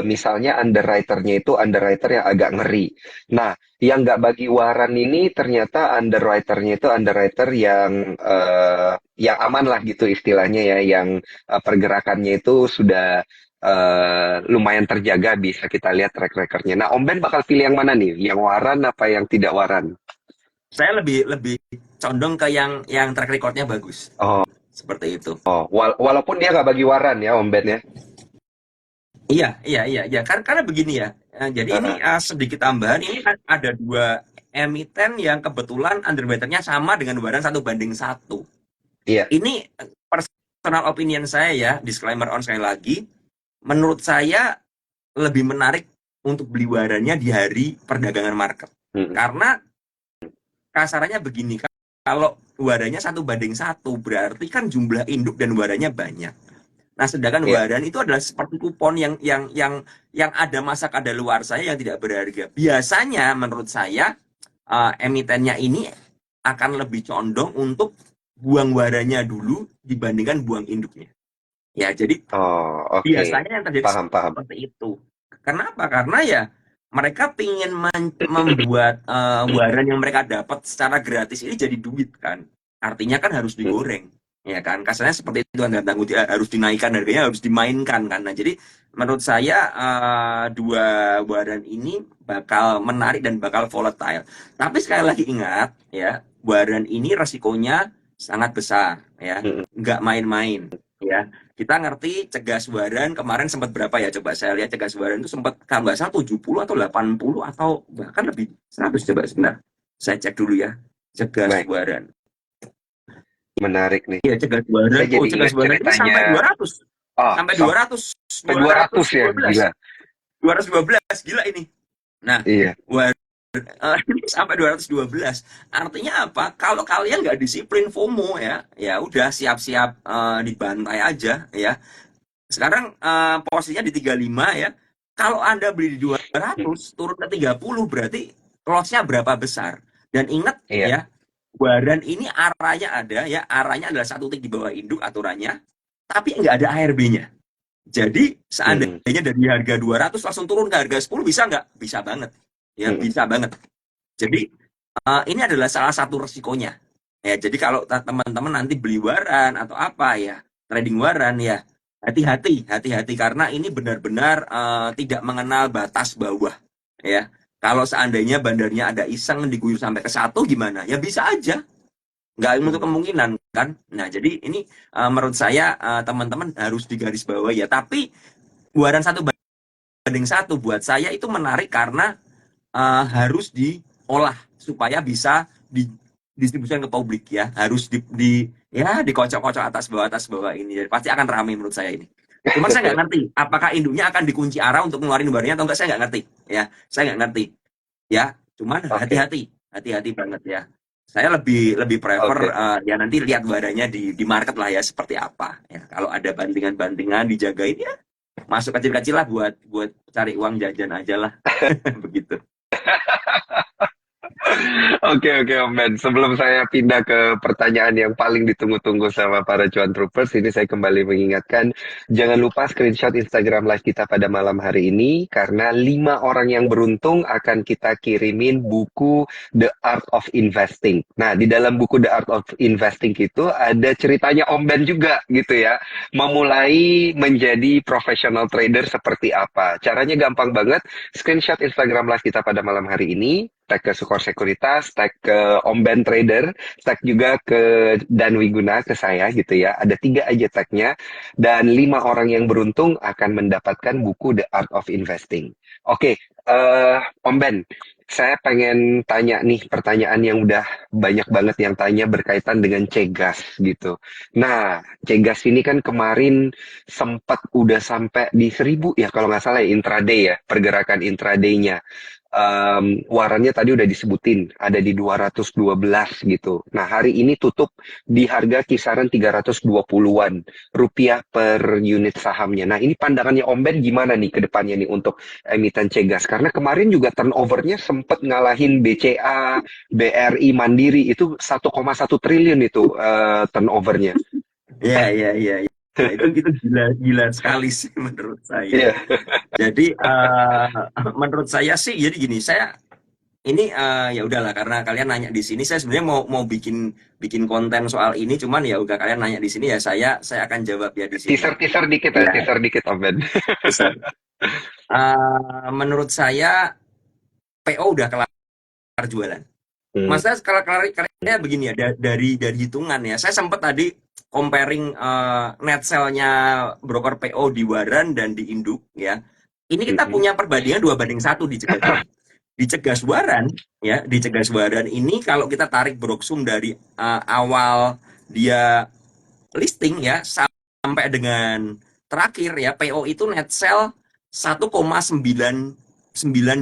misalnya underwriter-nya itu underwriter yang agak ngeri. Nah, yang nggak bagi waran ini ternyata underwriter-nya itu underwriter yang aman lah gitu istilahnya ya, yang pergerakannya itu sudah lumayan terjaga, bisa kita lihat track recordnya. Nah, Om Ben bakal pilih yang mana nih? Yang waran apa yang tidak waran? Saya lebih lebih condong ke yang track recordnya bagus Oh, seperti itu. walaupun dia nggak bagi waran ya, Om Ben ya. Iya. Karena begini ya. Jadi ini Heeh. sedikit tambahan. Ini ada dua emiten yang kebetulan underwriternya sama dengan waran 1:1. Iya. Ini personal opinion saya ya, disclaimer on sekali lagi. Menurut saya lebih menarik untuk beli warannya di hari perdagangan market. Mm. Karena kasarannya begini, kalau warannya 1:1 berarti kan jumlah induk dan warannya banyak. Nah, sedangkan Iya. waran itu adalah seperti kupon yang ada masa kadaluarsa yang tidak berharga. Biasanya menurut saya emitennya ini akan lebih condong untuk buang warannya dulu dibandingkan buang induknya. Ya, jadi Oh, oke. biasanya yang terjadi Paham, paham. seperti itu. Kenapa? Karena ya mereka ingin membuat waran yang mereka dapat secara gratis ini jadi duit kan. Artinya kan harus Mm. digoreng. Ya kan, kasarnya seperti itu kan, harus dinaikkan harganya, harus dimainkan kan. Nah, jadi menurut saya dua waran ini bakal menarik dan bakal volatile. Tapi sekali lagi ingat ya, waran ini resikonya sangat besar ya, Mm. nggak main-main ya. Kita ngerti cegas waran kemarin sempat berapa ya? Coba saya lihat, cegas waran itu sempat kalau nggak salah 70 atau 80 atau bahkan lebih 100. Coba sebentar. Saya cek dulu ya. Cegas Baik, waran. menarik nih. Iya, cegas waran. Saya Oh, jadi cegas ingat waran itu ceritanya. sampai 200. Oh, Sampai sampai 200, 200 ya, 212. gila. 212 gila ini. Nah, Iya. waran sampai 212. Artinya apa? Kalau kalian nggak disiplin FOMO ya, ya udah siap-siap dibantai aja ya. Sekarang posisinya di 35 ya. Kalau Anda beli di Mm. 200, turun ke 30 berarti loss-nya berapa besar? Dan ingat Iya. ya, waran ini arahnya ada ya, arahnya adalah 1 tick di bawah induk aturannya, tapi nggak ada ARB-nya. Jadi Mm. seandainya dari harga 200 langsung turun ke harga 10 bisa nggak? Bisa banget. Ya, Mm. bisa banget. Jadi ini adalah salah satu resikonya. Ya, jadi kalau teman-teman nanti beli waran atau apa ya, trading waran ya, hati-hati karena ini benar-benar tidak mengenal batas bawah. Ya, kalau seandainya bandarnya ada iseng diguyur sampai ke 1 gimana? Ya bisa aja, nggak untuk Mm. kemungkinan kan. Nah, jadi ini menurut saya teman-teman harus digaris bawah ya. Tapi waran 1:1 buat saya itu menarik karena harus diolah supaya bisa didistribusikan ke publik ya, harus ya dikocok-kocok atas bawah ini. Jadi pasti akan ramai menurut saya ini. Cuman saya nggak ngerti apakah induknya akan dikunci arah untuk ngeluarin barangnya atau enggak, saya nggak ngerti ya, saya nggak ngerti ya. Cuman Oke. hati-hati banget ya. Saya lebih lebih prefer Oke. ya nanti lihat barangnya di market lah ya seperti apa ya. Kalau ada bantingan-bantingan dijagain ya, masuk kecil-kecil lah buat cari uang jajan aja lah. Begitu. Oke oke Om Ben, sebelum saya pindah ke pertanyaan yang paling ditunggu-tunggu sama para cuan troopers, ini saya kembali mengingatkan, jangan lupa screenshot Instagram live kita pada malam hari ini, karena 5 orang yang beruntung akan kita kirimin buku The Art of Investing. Nah, di dalam buku The Art of Investing itu ada ceritanya Om Ben juga gitu ya, memulai menjadi professional trader seperti apa. Caranya gampang banget, screenshot Instagram live kita pada malam hari ini, tag ke Sukor Sekuritas, tag ke Om Ben Trader, tag juga ke Dan Wiguna, ke saya gitu ya. Ada 3 aja tagnya, dan 5 orang yang beruntung akan mendapatkan buku The Art of Investing. Oke, Om Ben, saya pengen tanya nih pertanyaan yang udah banyak banget yang tanya berkaitan dengan Cegas gitu. Nah, Cegas ini kan kemarin sempat udah sampai di 1.000 ya kalau nggak salah ya, intraday ya, pergerakan intradaynya. Warannya tadi udah disebutin, ada di 212 gitu. Nah, hari ini tutup di harga kisaran 320-an rupiah per unit sahamnya. Nah, ini pandangannya Om Ben gimana nih ke depannya nih untuk emiten Cegas? Karena kemarin juga turnovernya sempat ngalahin BCA, BRI, Mandiri, itu 1,1 triliun itu turnovernya. Iya, iya, iya. Ya, itu gila sekali sih menurut saya. Iya. Jadi menurut saya sih, jadi gini, saya ini ya udahlah karena kalian nanya di sini, saya sebenarnya mau bikin bikin konten soal ini, cuman ya udah kalian nanya di sini ya saya akan jawab ya di sini. Teaser-teaser dikit ya, Ya, teaser dikit Om Ben. bisa. Menurut saya PO udah kelar jualan. Hmm. Maksudnya kalau kalian begini ya, dari hitungan ya, saya sempat tadi comparing net sell-nya broker PO di Waran dan di Induk ya. Ini kita Mm-mm. punya perbandingan 2:1 di Cegas ini. Di Cegas Waran ya, di Cegas Waran ini kalau kita tarik Broksum dari awal dia listing ya sampai dengan terakhir ya, PO itu net sell 1,99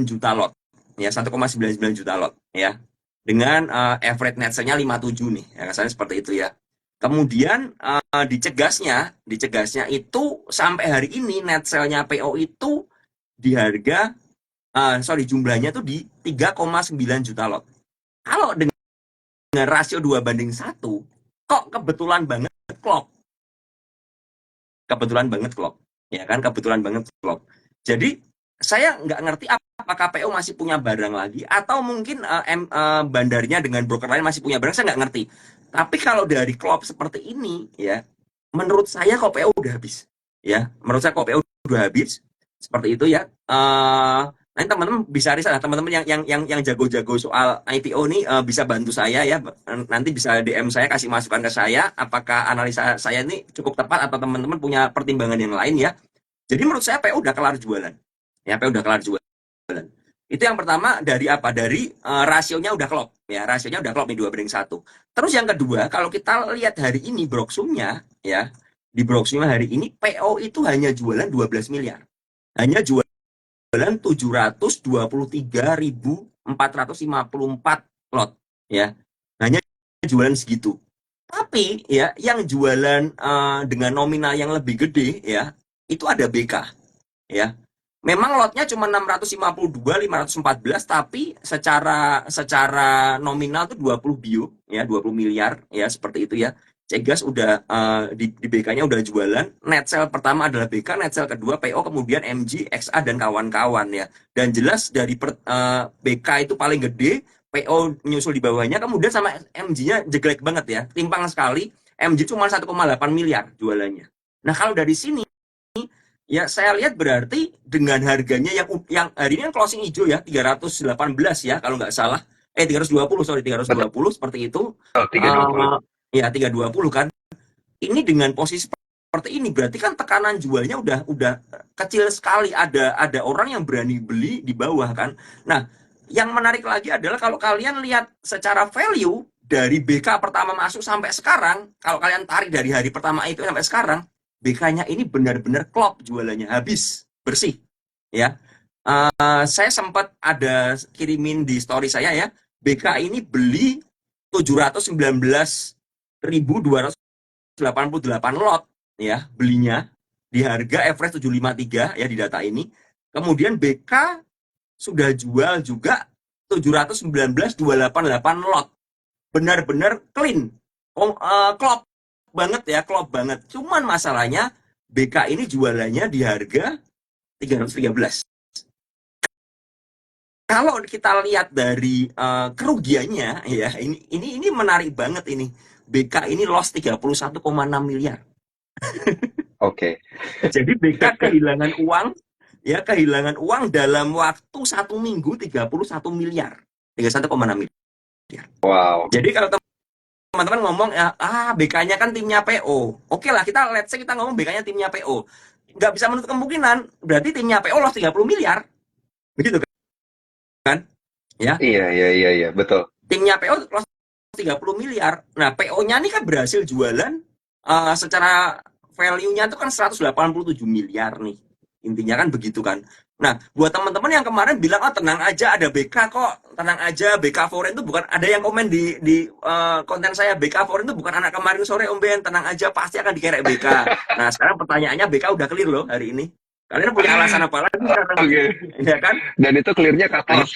juta lot ya, 1,99 juta lot ya, dengan average net sell-nya 57 nih ya, kasarnya seperti itu ya. Kemudian dicegasnya itu sampai hari ini net sell-nya PO itu di harga jumlahnya tuh di 3,9 juta lot. Kalau dengan rasio 2:1, kok kebetulan banget klop. Kebetulan banget klop. Ya kan, kebetulan banget klop. Jadi, saya nggak ngerti apakah PO masih punya barang lagi, atau mungkin bandarnya dengan broker lain masih punya barang, saya nggak ngerti. Tapi kalau dari klop seperti ini, ya, menurut saya kok PO udah habis. Ya, menurut saya kok PO udah habis. Seperti itu ya. Nanti teman-teman bisa riset, teman-teman yang jago-jago soal IPO nih bisa bantu saya ya. Nanti bisa DM saya, kasih masukan ke saya apakah analisa saya ini cukup tepat atau teman-teman punya pertimbangan yang lain ya. Jadi menurut saya PO udah kelar jualan. Ya, PO udah kelar jualan. Itu yang pertama, dari apa? Dari rasionya udah klop. Ya, rasionya udah klop nih 2:1. Terus yang kedua, kalau kita lihat hari ini Broksumnya ya, di Broksumnya hari ini PO itu hanya jualan 12 miliar. Hanya jualan 723.454 lot ya. Hanya jualan segitu. Tapi ya yang jualan dengan nominal yang lebih gede ya, itu ada BK ya. Memang lotnya cuma 652, 514, tapi secara nominal tuh 20 bio ya, 20 miliar ya, seperti itu ya. Cegas udah di BK-nya udah jualan. Net sell pertama adalah BK, net sell kedua PO, kemudian MG, XA dan kawan-kawan ya. Dan jelas dari BK itu paling gede, PO menyusul di bawahnya, kemudian sama MG-nya jelek banget ya. Timpang sekali. MG cuma 1,8 miliar jualannya. Nah, kalau dari sini ya saya lihat berarti dengan harganya yang hari ini kan closing hijau ya 318 ya kalau nggak salah, 320 seperti itu. Oh, 320. Ya 320 kan. Ini dengan posisi seperti ini berarti kan tekanan jualnya udah kecil sekali, ada orang yang berani beli di bawah kan. Nah, yang menarik lagi adalah kalau kalian lihat secara value dari BK pertama masuk sampai sekarang, kalau kalian tarik dari hari pertama itu sampai sekarang, BK-nya ini benar-benar klop jualannya, habis, bersih. Ya, saya sempat ada kirimin di story saya ya, BK ini beli 719.288 lot ya belinya di harga average 753 ya di data ini. Kemudian BK sudah jual juga 719.288 lot. Benar-benar clean. Klop banget ya, klop banget. Cuman masalahnya BK ini jualannya di harga 313. Kalau kita lihat dari kerugiannya ya, ini menarik banget ini. BK ini loss 31,6 miliar. Oke. Jadi BK kehilangan uang dalam waktu 1 minggu 31 miliar. 31,6 miliar. Wow. Jadi kalau teman-teman ngomong BK-nya kan timnya PO. Oke lah, let's say kita ngomong BK-nya timnya PO. Nggak bisa menutup kemungkinan, berarti timnya PO loss 30 miliar. Begitu kan? Ya. Iya, betul. Timnya PO loss 30 miliar. Nah, PO-nya ini kan berhasil jualan secara value-nya itu kan 187 miliar nih. Intinya kan begitu kan. Nah, buat teman-teman yang kemarin bilang, tenang aja ada BK kok, tenang aja BK Foreign itu bukan, ada yang komen di konten saya, BK Foreign itu bukan anak kemarin sore Om Ben, tenang aja pasti akan dikerek BK. Nah, sekarang pertanyaannya BK udah clear loh hari ini. Kalian punya alasan apa lagi sekarang? Oke. Ya kan? Dan itu clear-nya cut loss.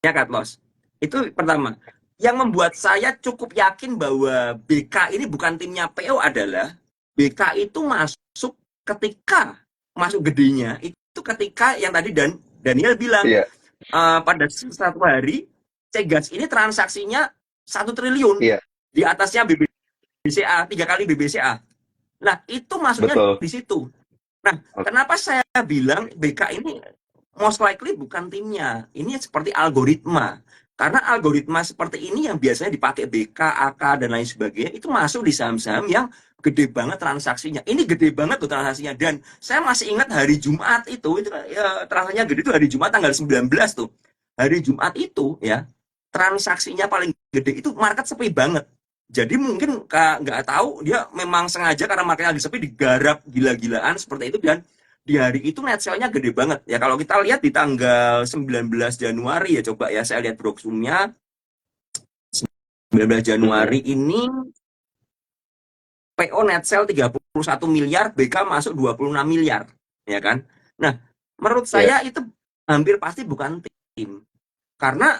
Ya cut loss. Itu pertama. Yang membuat saya cukup yakin bahwa BK ini bukan timnya PO adalah BK itu masuk ketika masuk gedenya itu ketika yang tadi Daniel bilang pada satu hari Cegas ini transaksinya 1 triliun di atasnya BBCA 3 kali BBCA. Nah itu masuknya di situ. Nah kenapa saya bilang BK ini most likely bukan timnya, ini seperti algoritma. Karena algoritma seperti ini yang biasanya dipakai BK, AK, dan lain sebagainya, itu masuk di saham-saham yang gede banget transaksinya. Ini gede banget tuh transaksinya. Dan saya masih ingat hari Jumat itu ya, transaksinya gede itu hari Jumat tanggal 19 tuh. Hari Jumat itu ya, transaksinya paling gede itu market sepi banget. Jadi mungkin nggak tahu, dia memang sengaja karena marketnya lagi sepi, digarap gila-gilaan seperti itu. Dan di hari itu net sale-nya gede banget. Ya kalau kita lihat di tanggal 19 Januari ya, coba ya saya lihat broksumnya. 19 Januari ini PO net sale 31 miliar, BK masuk 26 miliar, ya kan? Nah, menurut saya itu hampir pasti bukan tim. Karena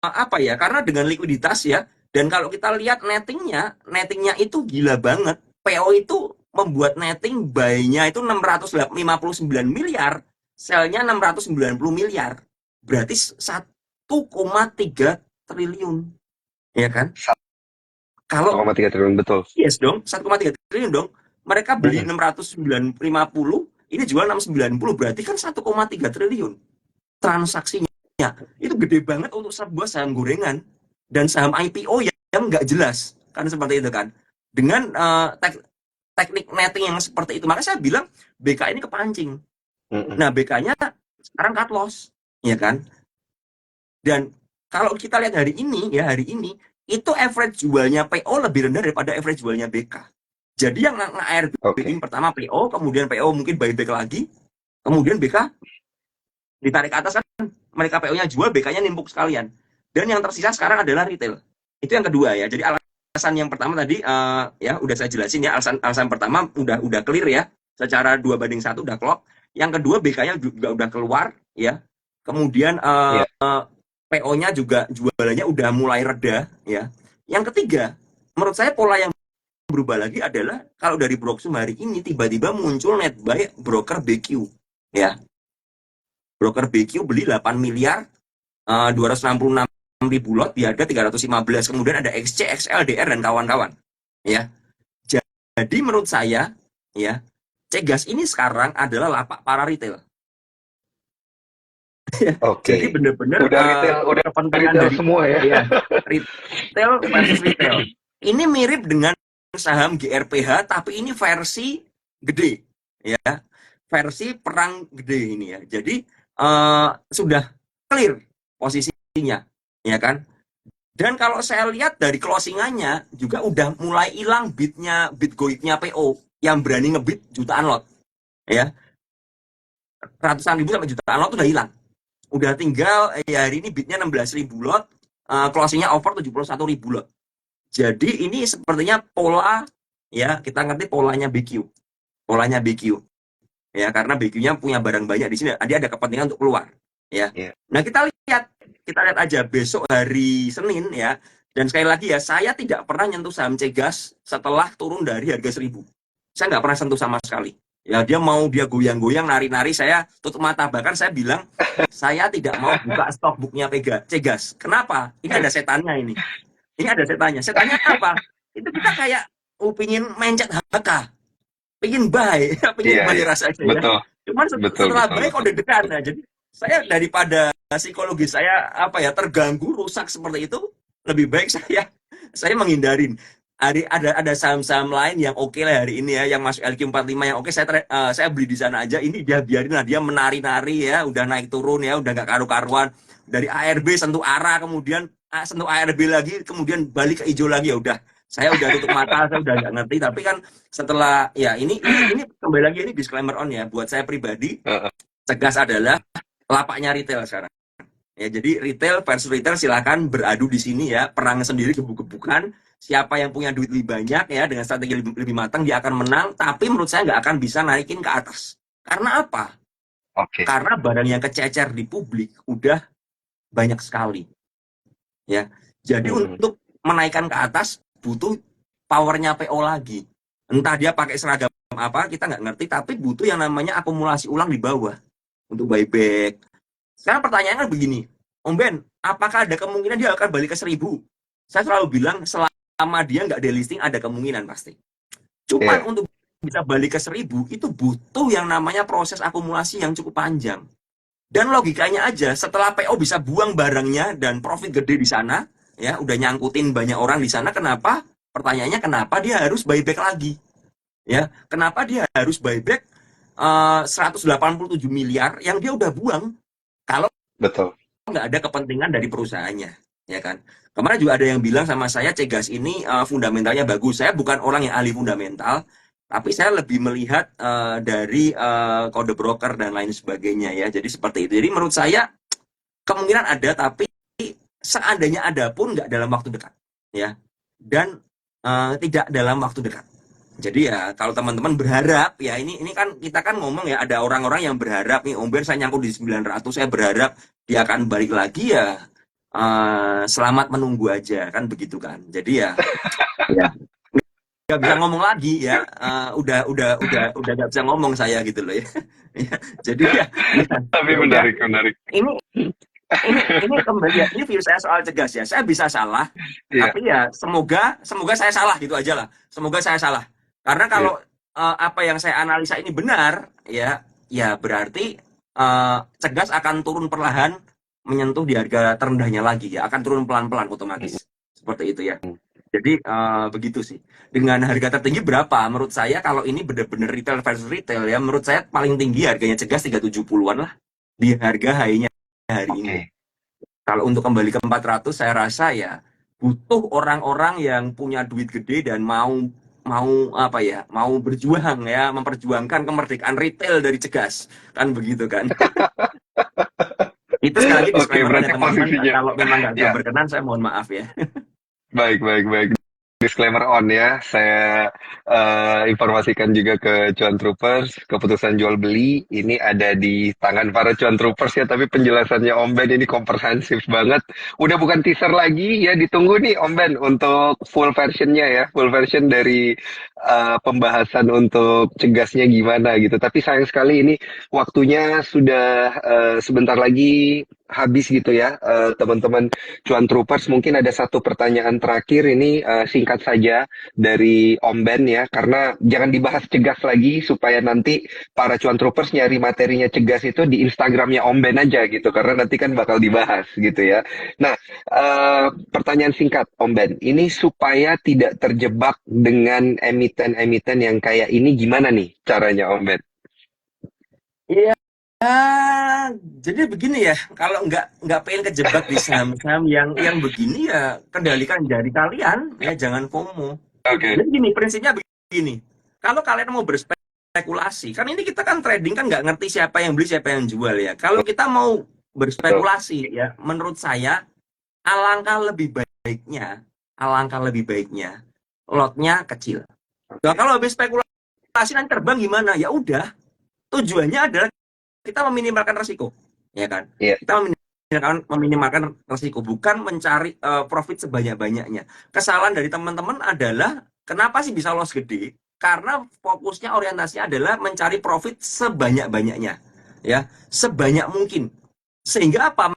apa ya? Karena dengan likuiditas ya, dan kalau kita lihat nettingnya itu gila banget. PO itu membuat netting buy-nya itu 659 miliar, sell-nya 690 miliar. Berarti 1,3 triliun. Ya kan? Kalau 1,3 triliun betul. Yes dong, 1,3 triliun dong. Mereka beli 650, ini jual 690, berarti kan 1,3 triliun transaksinya. Itu gede banget untuk sebuah saham gorengan dan saham IPO yang nggak jelas. Kan seperti itu kan. Dengan teknik netting yang seperti itu, maka saya bilang BK ini kepancing. Nah, BK-nya sekarang cut loss, ya kan? Dan kalau kita lihat hari ini itu average jualnya PO lebih rendah daripada average jualnya BK. Jadi yang airbaging pertama PO, kemudian PO mungkin buyback lagi, kemudian BK ditarik ke atas kan, mereka PO-nya jual, BK-nya nimpuk sekalian. Dan yang tersisa sekarang adalah retail. Itu yang kedua ya. Jadi alasan yang pertama tadi ya udah saya jelasin ya, alasan pertama udah clear ya, secara 2:1 udah klop. Yang kedua BK-nya juga udah keluar ya. Kemudian PO-nya juga jualannya udah mulai reda ya. Yang ketiga, menurut saya pola yang berubah lagi adalah kalau dari Broksum hari ini tiba-tiba muncul net buy broker BQ ya. Broker BQ beli 8 miliar 266 ribu lot di harga 315. Kemudian ada XC, XLDR dan kawan-kawan ya. Jadi menurut saya ya, Cegas ini sekarang adalah lapak para retail. Jadi benar-benar udah kepentingan retail dari semua ya. Retail versus retail. Ini mirip dengan saham GRPH, tapi ini versi gede ya, versi perang gede ini ya. Jadi sudah clear posisinya ya kan. Dan kalau saya lihat dari closingannya juga udah mulai hilang bit goibnya PO yang berani ngebit jutaan lot ya, ratusan ribu sampai jutaan lot udah hilang. Udah tinggal ya hari ini bitnya 16.000 lot, closingnya over 71.000 lot. Jadi ini sepertinya pola ya, kita ngerti polanya BQ. polanya BQ. Ya, karena BQ-nya punya barang banyak di sini, dia ada kepentingan untuk keluar. Ya. Iya. Nah, kita lihat aja besok hari Senin ya. Dan sekali lagi ya, saya tidak pernah nyentuh saham Cegas setelah turun dari harga 1.000. Saya nggak pernah sentuh sama sekali. Ya, dia goyang-goyang, nari-nari, saya tutup mata. Bahkan saya bilang, saya tidak mau buka stok booknya Cegas. Kenapa? Ini ada setannya ini. Ini ada setannya. Setannya apa? Itu kita kayak pingin mencet HK. Pingin buy, pingin Iya, buy iya. rasanya ya. Betul, Cuman betul, setelah betul, buy kok betul. deg-degan. Nah, jadi saya daripada psikologi saya terganggu, rusak seperti itu, lebih baik saya menghindarin. Ada saham-saham lain yang oke lah hari ini ya, yang masuk LQ45 yang oke, saya beli di sana aja. Ini dia biarin lah, dia menari-nari ya, udah naik turun ya, udah nggak karu-karuan. Dari ARB sentuh arah, kemudian sentuh ARB lagi, kemudian balik ke hijau lagi, ya udah. Saya udah tutup mata, saya udah nggak ngerti. Tapi kan setelah ya ini kembali lagi, ini disclaimer on ya, buat saya pribadi, Heeh. Cegas adalah lapaknya retail sekarang. Ya, jadi retail versus retail silakan beradu di sini ya, perang sendiri gebuk-gebukan. Siapa yang punya duit lebih banyak ya dengan strategi lebih matang, dia akan menang. Tapi menurut saya nggak akan bisa naikin ke atas. Karena apa? Oke. Karena barang yang kececer di publik udah banyak sekali. Ya, jadi Hmm. untuk menaikkan ke atas butuh powernya PO lagi. Entah dia pakai seragam apa, kita nggak ngerti. Tapi butuh yang namanya akumulasi ulang di bawah untuk buyback. Sekarang pertanyaannya begini, Om Ben, apakah ada kemungkinan dia akan balik ke 1.000? Saya selalu bilang selama dia nggak delisting ada kemungkinan pasti. Cuman Iya. untuk bisa balik ke 1.000 itu butuh yang namanya proses akumulasi yang cukup panjang. Dan logikanya aja, setelah PO bisa buang barangnya dan profit gede di sana, ya udah nyangkutin banyak orang di sana, kenapa? Pertanyaannya kenapa dia harus buyback lagi? Ya, kenapa dia harus buyback 187 miliar yang dia udah buang? Kalau Betul. nggak ada kepentingan dari perusahaannya, ya kan? Kemarin juga ada yang bilang sama saya, Cegas ini fundamentalnya bagus. Saya bukan orang yang ahli fundamental, tapi saya lebih melihat dari kode broker dan lain sebagainya ya. Jadi seperti itu. Jadi menurut saya kemungkinan ada, tapi seandainya ada pun nggak dalam waktu dekat, ya. Dan tidak dalam waktu dekat. Jadi ya kalau teman-teman berharap ya, ini kan kita kan ngomong ya, ada orang-orang yang berharap nih, Om Ben saya nyangkut di 900, saya berharap dia akan balik lagi ya, selamat menunggu aja kan begitu kan. Jadi ya nggak bisa ngomong lagi ya, udah nggak bisa ngomong saya gitu loh ya. Ya, jadi Tapi ya udah, menarik, menarik. ini ini kembali ya, ini view saya soal Cegas ya. Saya bisa salah, Iya, tapi ya semoga saya salah gitu aja lah. Semoga saya salah. Karena iya. kalau apa yang saya analisa ini benar, ya berarti Cegas akan turun perlahan menyentuh di harga terendahnya lagi ya, akan turun pelan-pelan otomatis. Seperti itu ya. Jadi begitu sih. Dengan harga tertinggi berapa? Menurut saya kalau ini benar-benar retail versus retail ya, menurut saya paling tinggi harganya Cegas 370-an lah di harga high-nya hari ini. Oke. Kalau untuk kembali ke 400, saya rasa ya butuh orang-orang yang punya duit gede dan mau berjuang ya, memperjuangkan kemerdekaan retail dari Cegas, kan begitu kan. Itu sekali lagi Oke, disclaimer ya berarti teman-teman, posisinya. kalau memang nggak Ya, berkenan saya mohon maaf ya. baik, baik, baik. Disclaimer on ya, saya informasikan juga ke Cuan Troopers, keputusan jual beli ini ada di tangan para Cuan Troopers ya, tapi penjelasannya Om Ben ini komprehensif banget. Udah bukan teaser lagi ya, ditunggu nih Om Ben untuk full versionnya ya, full version dari pembahasan untuk Cegasnya gimana gitu. Tapi sayang sekali ini waktunya sudah sebentar lagi habis gitu ya, teman-teman Cuan Troopers. Mungkin ada satu pertanyaan terakhir ini singkat saja dari Om Ben ya, karena jangan dibahas Cegas lagi supaya nanti para Cuan Troopers nyari materinya Cegas itu di Instagramnya Om Ben aja gitu, karena nanti kan bakal dibahas gitu ya. Nah, pertanyaan singkat Om Ben, ini supaya tidak terjebak dengan emiten-emiten yang kayak ini gimana nih caranya Om Ben? Iya, jadi begini ya, kalau nggak pengen kejebak di saham-saham yang begini ya, kendalikan jari kalian ya, jangan FOMO. Oke, Jadi gini, prinsipnya begini, kalau kalian mau berspekulasi, kan ini kita kan trading kan nggak ngerti siapa yang beli siapa yang jual ya. Kalau kita mau betul. berspekulasi ya, menurut saya alangkah lebih baiknya lotnya kecil. Nah, kalau habis spekulasi spekulasi nanti terbang gimana? Ya udah, tujuannya adalah kita meminimalkan resiko, ya kan? Iya. Kita meminimalkan resiko, bukan mencari profit sebanyak-banyaknya. Kesalahan dari teman-teman adalah kenapa sih bisa loss gede? Karena fokusnya orientasinya adalah mencari profit sebanyak-banyaknya, ya, sebanyak mungkin. Sehingga apa?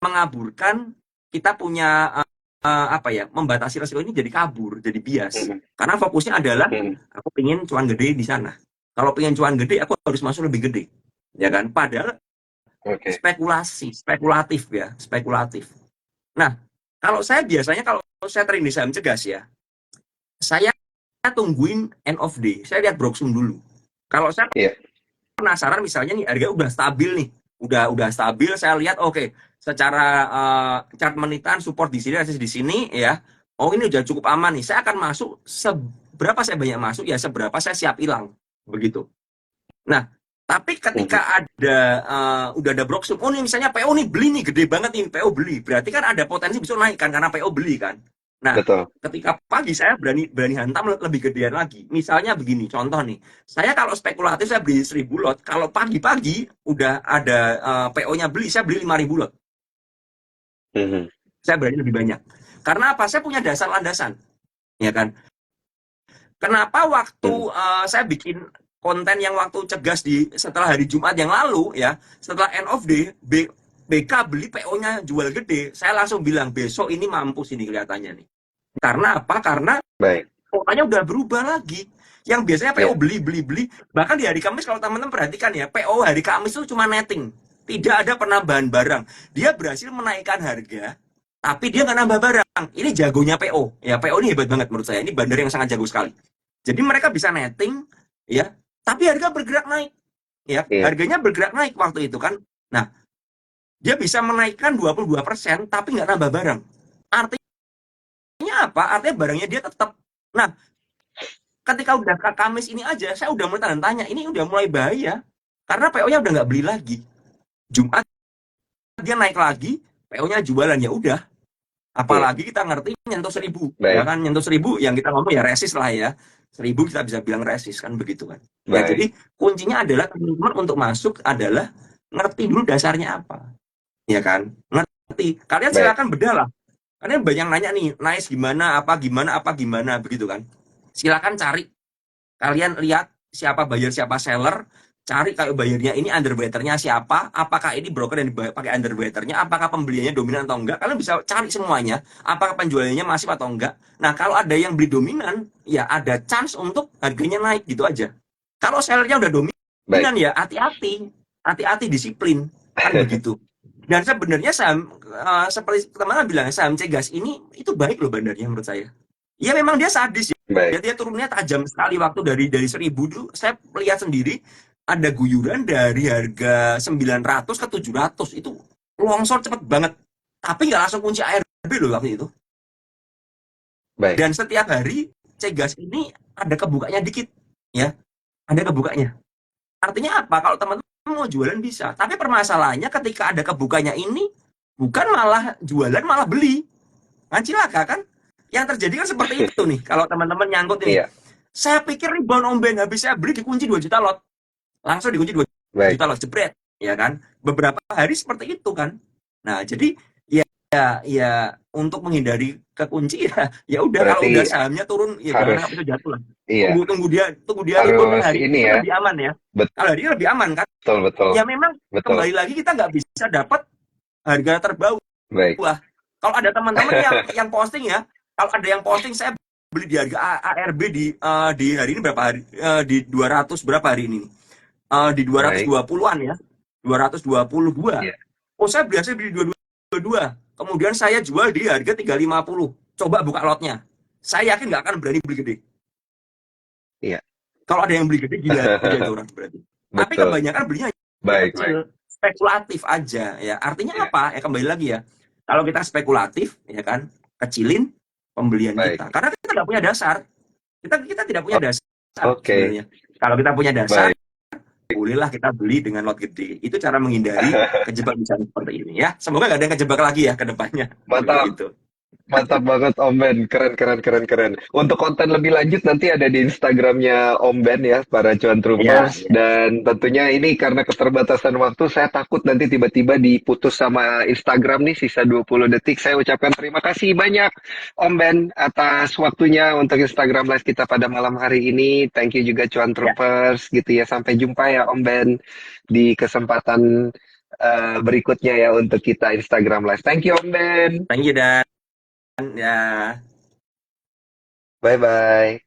Mengaburkan kita punya apa ya? Membatasi resiko ini jadi kabur, jadi bias. Karena fokusnya adalah aku pengen cuan gede di sana. Kalau pengen cuan gede, aku harus masuk lebih gede, ya kan? Padahal Oke. spekulatif ya, spekulatif. Nah, kalau saya biasanya kalau saya trading di saham cegas ya, saya tungguin end of day. Saya lihat Broksum dulu. Kalau saya Iya. penasaran misalnya nih harga udah stabil nih, udah stabil, saya lihat oke, secara chart menitan support di sini, resist di sini ya. Oh, ini udah cukup aman nih. Saya akan masuk seberapa saya banyak masuk ya seberapa saya siap hilang. Begitu. Nah, tapi ketika udah ada Broksum, oh nih misalnya PO nih beli nih gede banget nih PO beli, berarti kan ada potensi bisa naik kan karena PO beli kan. Nah, Betul. ketika pagi saya berani hantam lebih gedean lagi. Misalnya begini, contoh nih, saya kalau spekulatif saya beli 1000 lot, kalau pagi-pagi udah ada PO-nya beli, saya beli 5000 lot. Saya berani lebih banyak. Karena apa? Saya punya dasar landasan, ya kan? Kenapa waktu saya bikin konten yang waktu cegas di setelah hari Jumat yang lalu ya, setelah end of day BK beli PO-nya jual gede, saya langsung bilang besok ini mampus ini kelihatannya nih. Karena apa? Karena Baik. polanya udah berubah lagi. Yang biasanya PO Iya. beli. Bahkan di hari Kamis kalau teman-teman perhatikan ya, PO hari Kamis itu cuma netting. Tidak ada penambahan barang. Dia berhasil menaikkan harga, tapi dia nggak nambah barang. Ini jagonya PO. Ya, PO ini hebat banget menurut saya. Ini bandar yang sangat jago sekali. Jadi mereka bisa netting, ya, tapi harga bergerak naik. Ya, Iya. harganya bergerak naik waktu itu kan. Nah, dia bisa menaikkan 22%, tapi nggak nambah barang. Artinya apa? Artinya barangnya dia tetap. Nah, ketika udah ke Kamis ini aja, saya udah mulai tanya, ini udah mulai bahaya. Karena PO-nya udah nggak beli lagi. Jumat dia naik lagi, PO-nya jualan, ya udah. Apalagi kita ngerti nyentuh 1000, ya Baik. kan? Nyentuh 1000, yang kita ngomong ya resist lah ya. 1000 kita bisa bilang resist kan begitu kan. Ya, Baik. jadi kuncinya adalah teman-teman untuk masuk adalah ngerti dulu dasarnya apa. Ya kan? Ngerti. Kalian Baik. silakan bedah lah. Kalian banyak nanya nih, nice gimana, apa gimana begitu kan. Silakan cari. Kalian lihat siapa buyer, siapa seller, cari kalau bayarnya ini underwater-nya siapa, apakah ini broker yang pakai underwater-nya, apakah pembeliannya dominan atau enggak, kalian bisa cari semuanya, apakah penjualannya masif atau enggak. Nah, kalau ada yang beli dominan, ya ada chance untuk harganya naik gitu aja. Kalau sellernya udah dominan, ya hati-hati disiplin, kan begitu. Dan sebenarnya saham, seperti teman-teman bilang, saham cegas ini itu baik loh bandarnya menurut saya. Ya memang dia sadis ya. Baik. Dia turunnya tajam sekali waktu dari 1000 dulu. Saya lihat sendiri ada guyuran dari harga 900 ke 700 itu longsor cepet banget. Tapi nggak langsung kunci ARB loh waktu itu. Baik. Dan setiap hari cegas ini ada kebukanya dikit, ya. Ada kebukanya. Artinya apa? Kalau teman-teman mau jualan bisa. Tapi permasalahannya ketika ada kebukanya ini bukan malah jualan malah beli. Kan cilaka kan? Yang terjadi kan seperti itu nih. Kalau teman-teman nyangkut ini. Iya. Saya pikir rebound omben habis saya beli dikunci 2 juta lot. Langsung dikunci 2 Baik. juta lot jebret, ya kan? Beberapa hari seperti itu kan. Nah, jadi ya untuk menghindari kekunci ya udah kalau Berarti udah sahamnya turun ya harus, jangan sampai jatuh lah. iya, Tunggu dia rebound harus hari ini itu ya. lebih aman ya. Kalau hari ini lebih aman kan? Betul. Ya memang Betul. kembali lagi kita nggak bisa dapat harga terbawah. Baik. Kalau ada teman-teman yang posting ya, kalau ada yang posting saya beli di harga ARB di hari ini berapa hari? Di 200 berapa hari ini? Di 220-an ya. 222. Iya. Oh, saya biasa beli 222. Kemudian saya jual di harga 350. Coba buka lotnya. Saya yakin nggak akan berani beli gede. Iya. Kalau ada yang beli gede gila aja itu orang berarti. Tapi Betul. kebanyakan belinya Baik. kecil, spekulatif aja ya. Artinya apa? Ya kembali lagi ya. Kalau kita spekulatif ya kan, kecilin pembelian Baik. kita. Karena kita tidak punya dasar. Kita tidak punya dasar Oke. sebenarnya. Kalau kita punya dasar, Baik. bolehlah kita beli dengan lot gede. Itu cara menghindari kejebak misalnya seperti ini ya. Semoga nggak ada yang kejebak lagi ya ke depannya. Mantap. Gitu. Mantap banget Om Ben, keren keren keren keren. Untuk konten lebih lanjut nanti ada di Instagramnya Om Ben ya, para Cuan Ya, Troopers. Dan tentunya ini karena keterbatasan waktu, saya takut nanti tiba-tiba diputus sama Instagram nih, sisa 20 detik. Saya ucapkan terima kasih banyak Om Ben atas waktunya untuk Instagram Live kita pada malam hari ini. Thank you juga Cuan ya. Troopers gitu ya. Sampai jumpa ya Om Ben di kesempatan berikutnya ya untuk kita Instagram Live. Thank you Om Ben. Thank you, Dan. Ya. Bye bye.